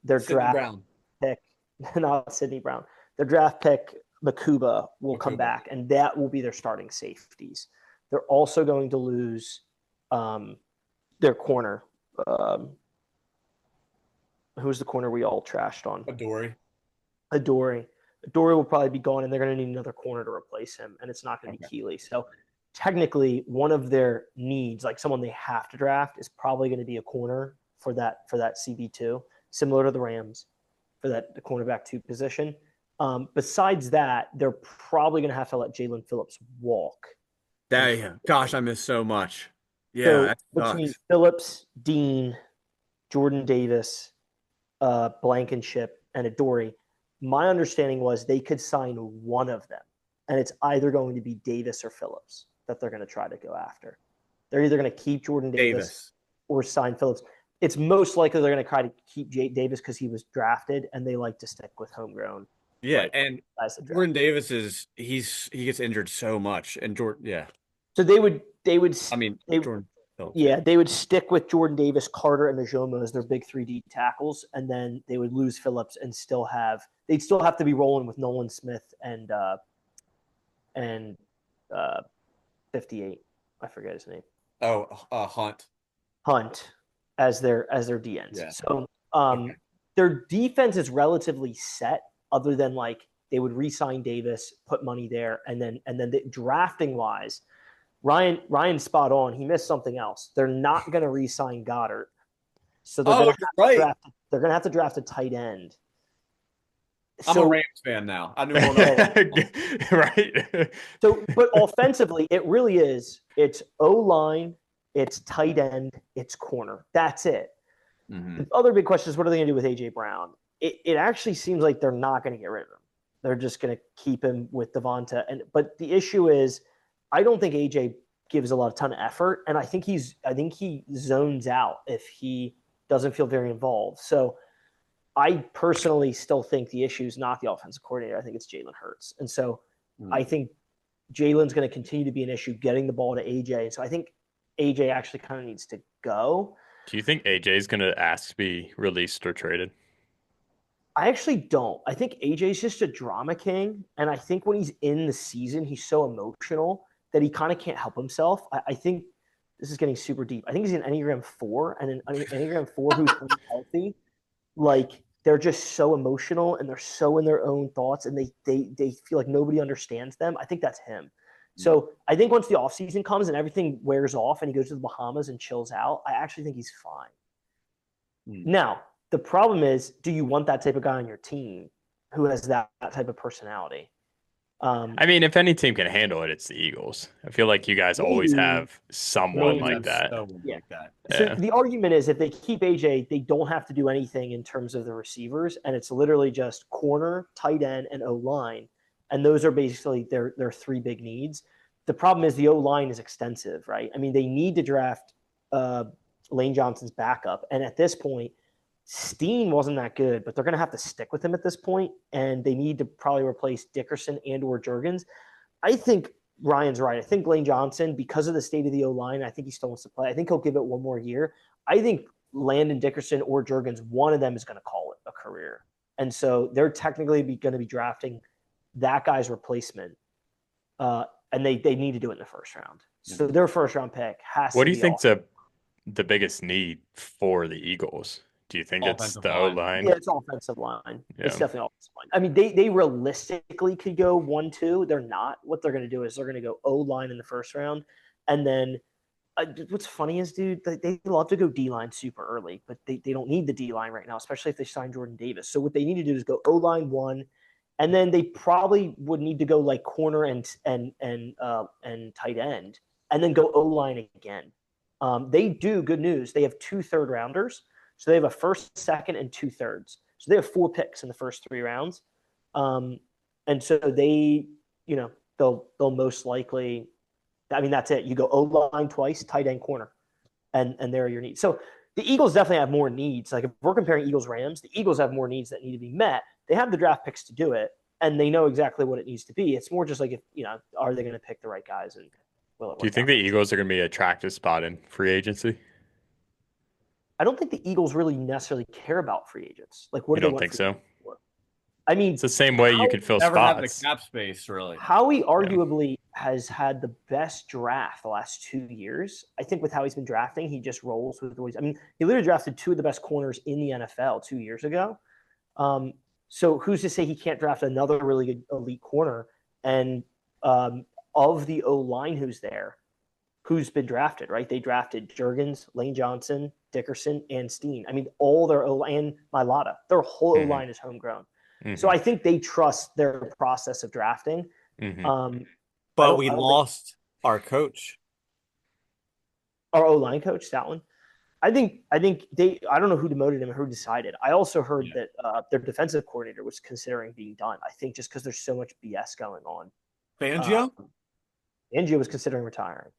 [SPEAKER 3] their
[SPEAKER 4] Sidney
[SPEAKER 3] draft
[SPEAKER 4] Brown,
[SPEAKER 3] pick, not Sidney Brown. Their draft pick Makuba will come
[SPEAKER 4] Makuba.
[SPEAKER 3] back, and that will be their starting safeties. They're also going to lose their corner Um, who's the corner we all trashed on?
[SPEAKER 4] Adoree.
[SPEAKER 3] Adoree. Adoree will probably be gone, and they're going to need another corner to replace him, and it's not going to be
[SPEAKER 4] Okay.
[SPEAKER 3] Keeley. So technically, one of their needs, like someone they have to draft, is probably going to be a corner for that CB2, similar to the Rams for that the cornerback 2 position. Besides that, they're probably going to have to let Jalen Phillips walk.
[SPEAKER 4] Gosh, I miss so much. Yeah,
[SPEAKER 3] So
[SPEAKER 4] that
[SPEAKER 3] between
[SPEAKER 4] sucks.
[SPEAKER 3] Phillips, Dean, Jordan Davis, Blankenship, and Adoree, my understanding was they could sign one of them, and it's either going to be Davis or Phillips that they're going to try to go after. They're either going to keep Jordan Davis or sign Phillips. It's most likely they're going to try to keep Davis because he was drafted, and they like to stick with homegrown.
[SPEAKER 4] Yeah,
[SPEAKER 3] Like,
[SPEAKER 4] and
[SPEAKER 3] as a draft.
[SPEAKER 4] Jordan Davis he gets injured so much, and Jordan, yeah.
[SPEAKER 3] So they would
[SPEAKER 4] I mean, Jordan Phillips,
[SPEAKER 3] yeah, they would stick with Jordan Davis, Carter, and Najomo as their big 3D tackles, and then they would lose Phillips and they'd still have to be rolling with Nolan Smith and 58. I forget his name.
[SPEAKER 4] Oh, Hunt
[SPEAKER 3] as their DNs.
[SPEAKER 4] Yeah.
[SPEAKER 3] So
[SPEAKER 4] Okay.
[SPEAKER 3] their defense is relatively set, other than like they would re-sign Davis, put money there, and then drafting wise, Ryan's spot on. He missed something else. They're not going to re-sign Goddard, so they're going to have to draft a tight end.
[SPEAKER 4] I'm a Rams fan now. I knew more
[SPEAKER 2] right.
[SPEAKER 3] So, but offensively, it really is. It's O-line, it's tight end, it's corner. That's it.
[SPEAKER 4] Mm-hmm.
[SPEAKER 3] The other big question is, what are they going to do with A.J. Brown? It actually seems like they're not going to get rid of him. They're just going to keep him with Devonta. But the issue is, I don't think A.J. gives a ton of effort, and I think he zones out if he doesn't feel very involved. So I personally still think the issue is not the offensive coordinator. I think it's Jalen Hurts. And so I think Jalen's going to continue to be an issue getting the ball to AJ. And so I think AJ actually kind of needs to go.
[SPEAKER 2] Do you think AJ is going to ask to be released or traded?
[SPEAKER 3] I actually don't. I think AJ's just a drama king. And I think when he's in the season, he's so emotional that he kind of can't help himself. I think this is getting super deep. I think he's an Enneagram 4, and an Enneagram 4 who's unhealthy. Like, they're just so emotional and they're so in their own thoughts, and they feel like nobody understands them. I think that's him. So I think once the offseason comes and everything wears off and he goes to the Bahamas and chills out, I actually think he's fine. Now, the problem is, do you want that type of guy on your team who has that type of personality?
[SPEAKER 2] I mean, if any team can handle it, it's the Eagles. I feel like you guys always have someone like that.
[SPEAKER 3] Yeah. So the argument is, if they keep AJ, they don't have to do anything in terms of the receivers, and it's literally just corner, tight end, and O-line. And those are basically their 3 big needs. The problem is the O-line is extensive, right? I mean, they need to draft Lane Johnson's backup. And at this point, Steen wasn't that good, but they're going to have to stick with him at this point, and they need to probably replace Dickerson and or Juergens. I think Ryan's right. I think Lane Johnson, because of the state of the O-line, I think he still wants to play. I think he'll give it one more year. I think Landon Dickerson or Juergens, one of them is going to call it a career. And so they're technically going to be drafting that guy's replacement, and they need to do it in the first round. So their first round pick has to be.
[SPEAKER 2] What do you think's the biggest need for the Eagles? Do you think it's the O-line?
[SPEAKER 3] Yeah, it's offensive line. Yeah. It's definitely offensive line. I mean, they realistically could go 1-2. They're not. What they're going to do is they're going to go O-line in the first round. And then what's funny is, dude, they love to go D-line super early, but they don't need the D-line right now, especially if they sign Jordan Davis. So what they need to do is go O-line 1, and then they probably would need to go like corner and tight end, and then O line again. They do, good news, they have 2 third-rounders. So they have a first, second, and 2 thirds. So they have 4 picks in the first 3 rounds. And so they, they'll most likely, I mean, that's it. You go O-line twice, tight end, corner, and there are your needs. So the Eagles definitely have more needs. Like, if we're comparing Eagles-Rams, the Eagles have more needs that need to be met. They have the draft picks to do it, and they know exactly what it needs to be. It's more just like, if are they going to pick the right guys? And will it
[SPEAKER 2] do you think the Eagles are going to be an attractive spot in free agency?
[SPEAKER 3] I don't think the Eagles really necessarily care about free agents. Like, what
[SPEAKER 2] you
[SPEAKER 3] do they
[SPEAKER 2] don't
[SPEAKER 3] want
[SPEAKER 2] think so?
[SPEAKER 3] For? I mean,
[SPEAKER 2] It's the same way you could fill
[SPEAKER 4] Never having the
[SPEAKER 2] spots.
[SPEAKER 4] cap space, really.
[SPEAKER 3] Howie arguably has had the best draft the last 2 years. I think with how he's been drafting, he just rolls with the ways. I mean, he literally drafted two of the best corners in the NFL 2 years ago. Um, so who's to say he can't draft another really good elite corner? And of the O line who's there, who's been drafted, right? They drafted Jurgens, Lane Johnson, Dickerson, and Steen. I mean, all their O and Mailata, their whole O line is homegrown. So I think they trust their process of drafting.
[SPEAKER 5] But we lost our coach,
[SPEAKER 3] our O line coach, that one. I think they. I don't know who demoted him or who decided. I also heard that their defensive coordinator was considering being done. I think just because there's so much BS going on.
[SPEAKER 5] Fangio.
[SPEAKER 3] Fangio was considering retiring.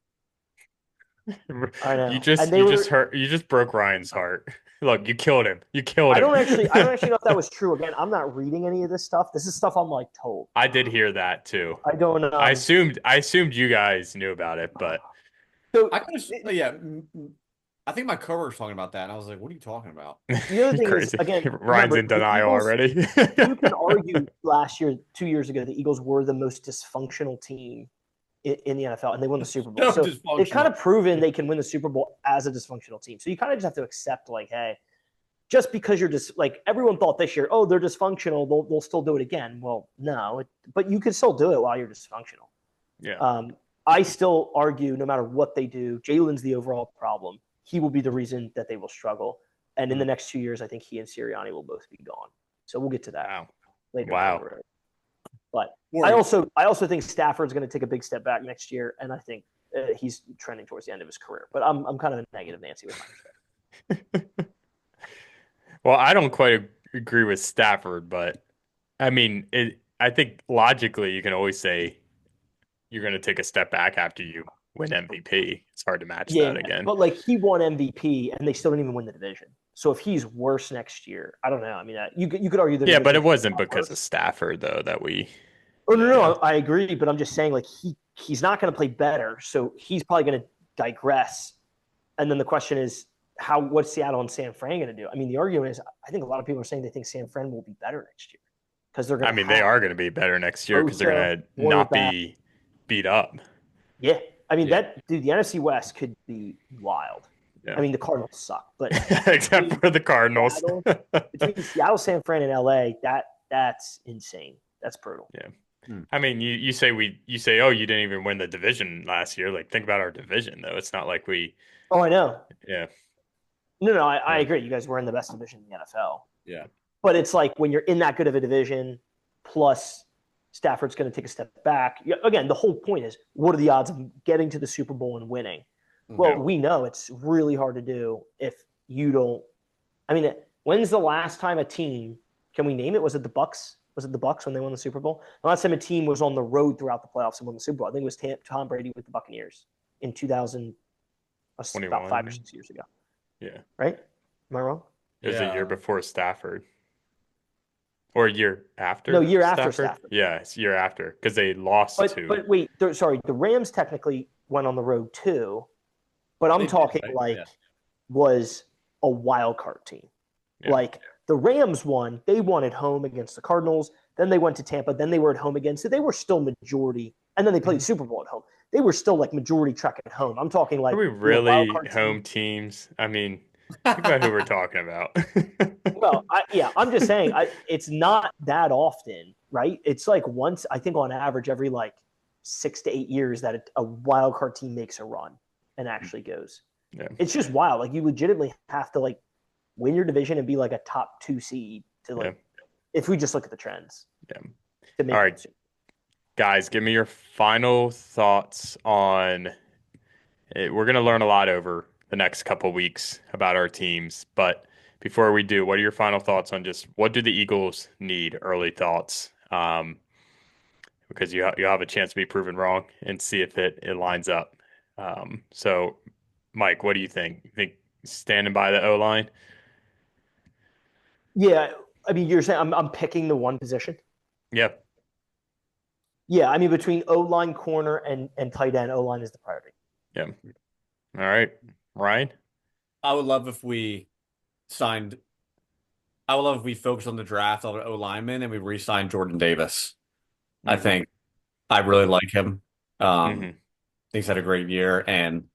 [SPEAKER 3] I know.
[SPEAKER 2] You just broke Ryan's heart. Look, you killed him. You killed him.
[SPEAKER 3] I don't actually know if that was true. Again, I'm not reading any of this stuff. This is stuff I'm like told.
[SPEAKER 2] I did hear that too.
[SPEAKER 3] I don't know.
[SPEAKER 2] I assumed you guys knew about it, but
[SPEAKER 4] so I think my coworker was talking about that, and I was like, "What are you talking about?"
[SPEAKER 3] The other thing is, again,
[SPEAKER 2] Ryan's in denial already.
[SPEAKER 3] You can argue 2 years ago, the Eagles were the most dysfunctional team in the NFL, and they won the Super Bowl. So they've kind of proven they can win the Super Bowl as a dysfunctional team. So you kind of just have to accept, like, hey, just because you're just like everyone thought this year, oh, they're dysfunctional, they'll still do it again. Well, no, but you can still do it while you're dysfunctional.
[SPEAKER 2] Yeah.
[SPEAKER 3] I still argue, no matter what they do, Jalen's the overall problem. He will be the reason that they will struggle. And in the next 2 years, I think he and Sirianni will both be gone. So we'll get to that later.
[SPEAKER 2] Wow.
[SPEAKER 3] But I also think Stafford's going to take a big step back next year, and I think he's trending towards the end of his career. But I'm kind of a negative Nancy with my respect.
[SPEAKER 2] Well, I don't quite agree with Stafford, but I mean, I think logically you can always say you're going to take a step back after you win MVP. It's hard to match that again.
[SPEAKER 3] But like he won MVP, and they still didn't even win the division. So if he's worse next year, I don't know. I mean, you could argue that.
[SPEAKER 2] Yeah, but it wasn't because of Stafford though that we.
[SPEAKER 3] Oh no, I agree, but I'm just saying like he's not going to play better, so he's probably going to digress. And then the question is, what's Seattle and San Fran going to do? I mean, the argument is, I think a lot of people are saying they think San Fran will be better next year because they're going.
[SPEAKER 2] I mean, they are going to be better next year because they're going to not be beat up.
[SPEAKER 3] Yeah, I mean the NFC West could be wild. Yeah. I mean, the Cardinals suck, but
[SPEAKER 2] except for the Cardinals.
[SPEAKER 3] Between Seattle, San Fran, and LA, that's insane. That's brutal.
[SPEAKER 2] Yeah. I mean, you say, oh, you didn't even win the division last year. Like, think about our division, though. It's not like we.
[SPEAKER 3] Oh, I know.
[SPEAKER 2] Yeah.
[SPEAKER 3] No, I agree. You guys were in the best division in the NFL.
[SPEAKER 4] Yeah.
[SPEAKER 3] But it's like when you're in that good of a division, plus Stafford's going to take a step back. Again, the whole point is, what are the odds of getting to the Super Bowl and winning? Well, we know it's really hard to do if you don't. I mean, when's the last time a team? Can we name it? Was it the Bucks? Was it the Bucks when they won the Super Bowl? The last time a team was on the road throughout the playoffs and won the Super Bowl, I think it was Tom Brady with the Buccaneers in 2000, about 5 or 6 years ago.
[SPEAKER 2] Yeah.
[SPEAKER 3] Right? Am I wrong?
[SPEAKER 2] It was a year before Stafford. Or a year after?
[SPEAKER 3] No, year after Stafford.
[SPEAKER 2] Yeah, it's a year after because they lost to.
[SPEAKER 3] But wait, the Rams technically went on the road too. But I'm talking was a wild card team. Yeah. Like the Rams won, they won at home against the Cardinals. Then they went to Tampa. Then they were at home again. So they were still majority. And then they played the Super Bowl at home. They were still like majority track at home. I'm talking like.
[SPEAKER 2] Are we really home teams? I mean, think about who we're talking about.
[SPEAKER 3] Well, I'm just saying it's not that often, right? It's like once, I think on average, every like 6 to 8 years that a wild card team makes a run and actually goes. Yeah. It's just wild. Like you legitimately have to like win your division and be like a top 2 seed to like, if we just look at the trends.
[SPEAKER 2] Yeah. All right, guys, give me your final thoughts on it. We're going to learn a lot over the next couple of weeks about our teams. But before we do, what are your final thoughts on just what do the Eagles need? Early thoughts. Because you have a chance to be proven wrong and see if it lines up. So, Mike, what do you think? You think standing by the O-line?
[SPEAKER 3] Yeah, I mean, you're saying I'm picking the one position?
[SPEAKER 2] Yep.
[SPEAKER 3] Yeah, I mean, between O-line, corner, and tight end, O-line is the priority.
[SPEAKER 2] Yeah. All right. Ryan?
[SPEAKER 4] I would love if we signed – I would love if we focus on the draft on O lineman and we re-sign Jordan Davis. I think I really like him.
[SPEAKER 2] Mhm.
[SPEAKER 4] He's had a great year, and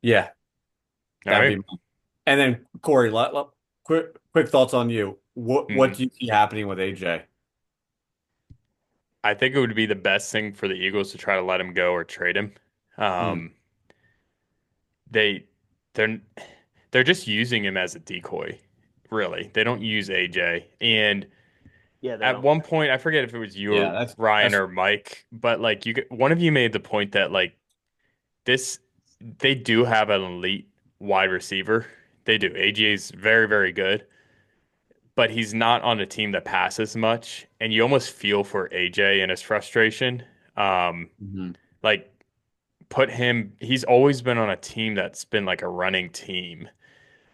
[SPEAKER 4] yeah,
[SPEAKER 2] All
[SPEAKER 4] that'd
[SPEAKER 2] right.
[SPEAKER 4] be. And then Corey, quick thoughts on you. What
[SPEAKER 2] Mhm.
[SPEAKER 4] do you see happening with AJ?
[SPEAKER 2] I think it would be the best thing for the Eagles to try to let him go or trade him.
[SPEAKER 4] Hmm.
[SPEAKER 2] They they're they're just using him as a decoy, really. They don't use AJ. And
[SPEAKER 3] Yeah, they
[SPEAKER 2] at
[SPEAKER 3] don't.
[SPEAKER 2] one point, I forget if it was you
[SPEAKER 4] Yeah,
[SPEAKER 2] or Ryan
[SPEAKER 4] that's
[SPEAKER 2] or Mike, but like one of you made the point that like this they do have an elite wide receiver. They do. AJ is very, very good, but he's not on a team that passes much, and you almost feel for AJ and his frustration. Um,
[SPEAKER 4] Mhm.
[SPEAKER 2] like put him he's always been on a team that's been like a running team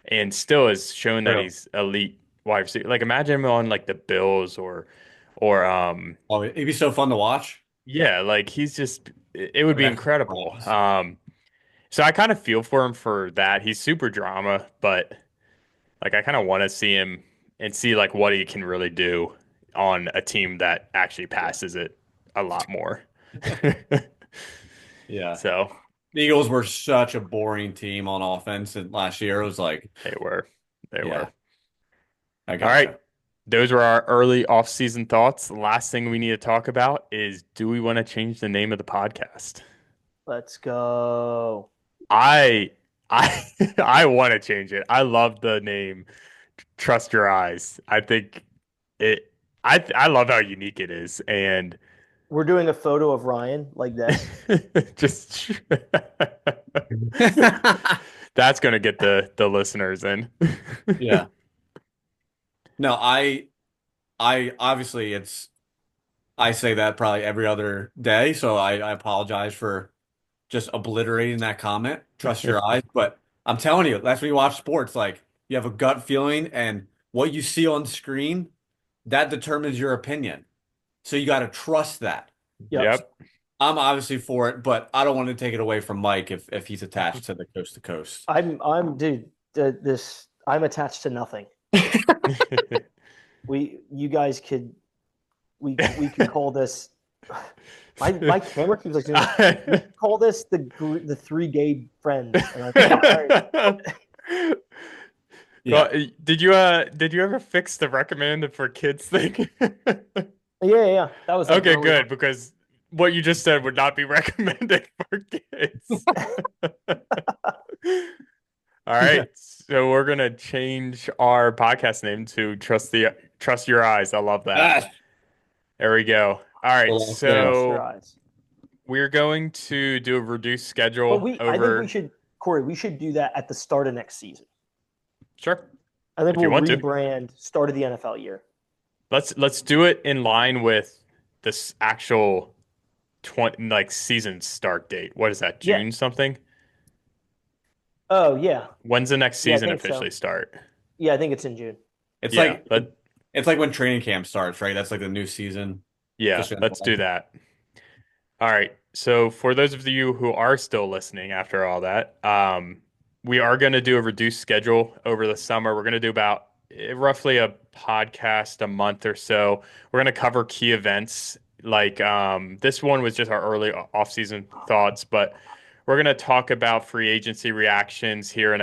[SPEAKER 2] and still has shown that
[SPEAKER 4] True.
[SPEAKER 2] he's elite wide receiver. Like imagine him on like the Bills or
[SPEAKER 4] Oh, it'd be so fun to watch.
[SPEAKER 2] yeah, like he's just it would be
[SPEAKER 4] That's
[SPEAKER 2] incredible. So I kind of feel for him for that. He's super drama, but like I kind of want to see him and see like what he can really do on a team that actually passes it a lot more.
[SPEAKER 4] Yeah.
[SPEAKER 2] So
[SPEAKER 4] The Eagles were such a boring team on offense, and last year it was like,
[SPEAKER 2] they were. They
[SPEAKER 4] yeah,
[SPEAKER 2] were.
[SPEAKER 4] I
[SPEAKER 2] All right.
[SPEAKER 4] gotcha.
[SPEAKER 2] Those were our early off-season thoughts. The last thing we need to talk about is do we want to change the name of the podcast?
[SPEAKER 3] Let's go.
[SPEAKER 2] I I I want to change it. I love the name Trust Your Eyes. I think it I love how unique it is and
[SPEAKER 3] We're doing a photo of Ryan like this.
[SPEAKER 2] just that's going to get the listeners in.
[SPEAKER 4] Yeah. No, I obviously I say that probably every other day, so I apologize for just obliterating that comment. Trust your eyes, but I'm telling you, that's when you watch sports. Like you have a gut feeling, and what you see on screen that determines your opinion. So you got to trust that.
[SPEAKER 3] Yep.
[SPEAKER 2] Yep.
[SPEAKER 4] I'm obviously for it, but I don't want to take it away from Mike if he's attached to the coast to coast.
[SPEAKER 3] Dude, I'm attached to nothing. You guys could we could call this my camera keeps like doing this. We could call this the three gay friends. And I think, all right.
[SPEAKER 4] Yeah.
[SPEAKER 2] Well, did you ever fix the recommended for kids thing?
[SPEAKER 3] Yeah. That was like
[SPEAKER 2] Okay,
[SPEAKER 3] early
[SPEAKER 2] good,
[SPEAKER 3] on.
[SPEAKER 2] because what you just said would not be recommended for kids. All right, so we're gonna change our podcast name to Trust Your Eyes. I love that.
[SPEAKER 4] Ah,
[SPEAKER 2] There we go. All right,
[SPEAKER 4] well,
[SPEAKER 3] Trust your
[SPEAKER 2] so
[SPEAKER 3] eyes.
[SPEAKER 2] we're going to do a reduced
[SPEAKER 3] But
[SPEAKER 2] schedule
[SPEAKER 3] I think
[SPEAKER 2] over.
[SPEAKER 3] we should, Corey, we should do that at the start of next season.
[SPEAKER 2] Sure,
[SPEAKER 3] I think
[SPEAKER 2] if you
[SPEAKER 3] we'll
[SPEAKER 2] want to.
[SPEAKER 3] rebrand start of the NFL year.
[SPEAKER 2] Let's do it in line with this actual 20 like season start date. What is that?
[SPEAKER 3] Yeah.
[SPEAKER 2] June something?
[SPEAKER 3] Oh yeah.
[SPEAKER 2] When's the next
[SPEAKER 3] Yeah, I
[SPEAKER 2] season
[SPEAKER 3] think so.
[SPEAKER 2] officially start?
[SPEAKER 3] Yeah, I think it's in June.
[SPEAKER 4] it's
[SPEAKER 2] Yeah,
[SPEAKER 4] like
[SPEAKER 2] but
[SPEAKER 4] it's like when training camp starts, right? That's like the new season.
[SPEAKER 2] yeah,
[SPEAKER 4] Officially
[SPEAKER 2] let's do that. All right. So for those of you who are still listening after all that, we are going to do a reduced schedule over the summer. We're going to do about roughly a podcast a month or so. We're going to cover key events. Like this one was just our early off-season thoughts, but we're going to talk about free agency reactions here in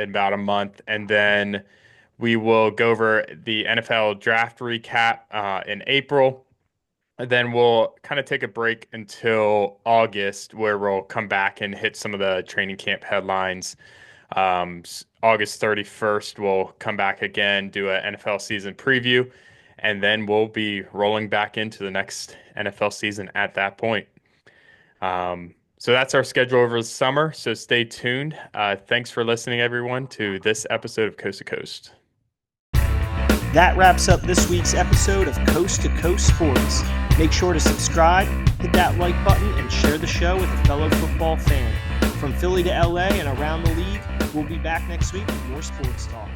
[SPEAKER 2] about a month, and then we will go over the NFL draft recap in April. And then we'll kind of take a break until August, where we'll come back and hit some of the training camp headlines. August 31st, we'll come back again, do an NFL season preview, and then we'll be rolling back into the next NFL season at that point. So that's our schedule over the summer. So stay tuned. Thanks for listening, everyone, to this episode of Coast to Coast.
[SPEAKER 1] That wraps up this week's episode of Coast to Coast Sports. Make sure to subscribe, hit that like button, and share the show with a fellow football fan. From Philly to LA and around the league, we'll be back next week with more sports talk.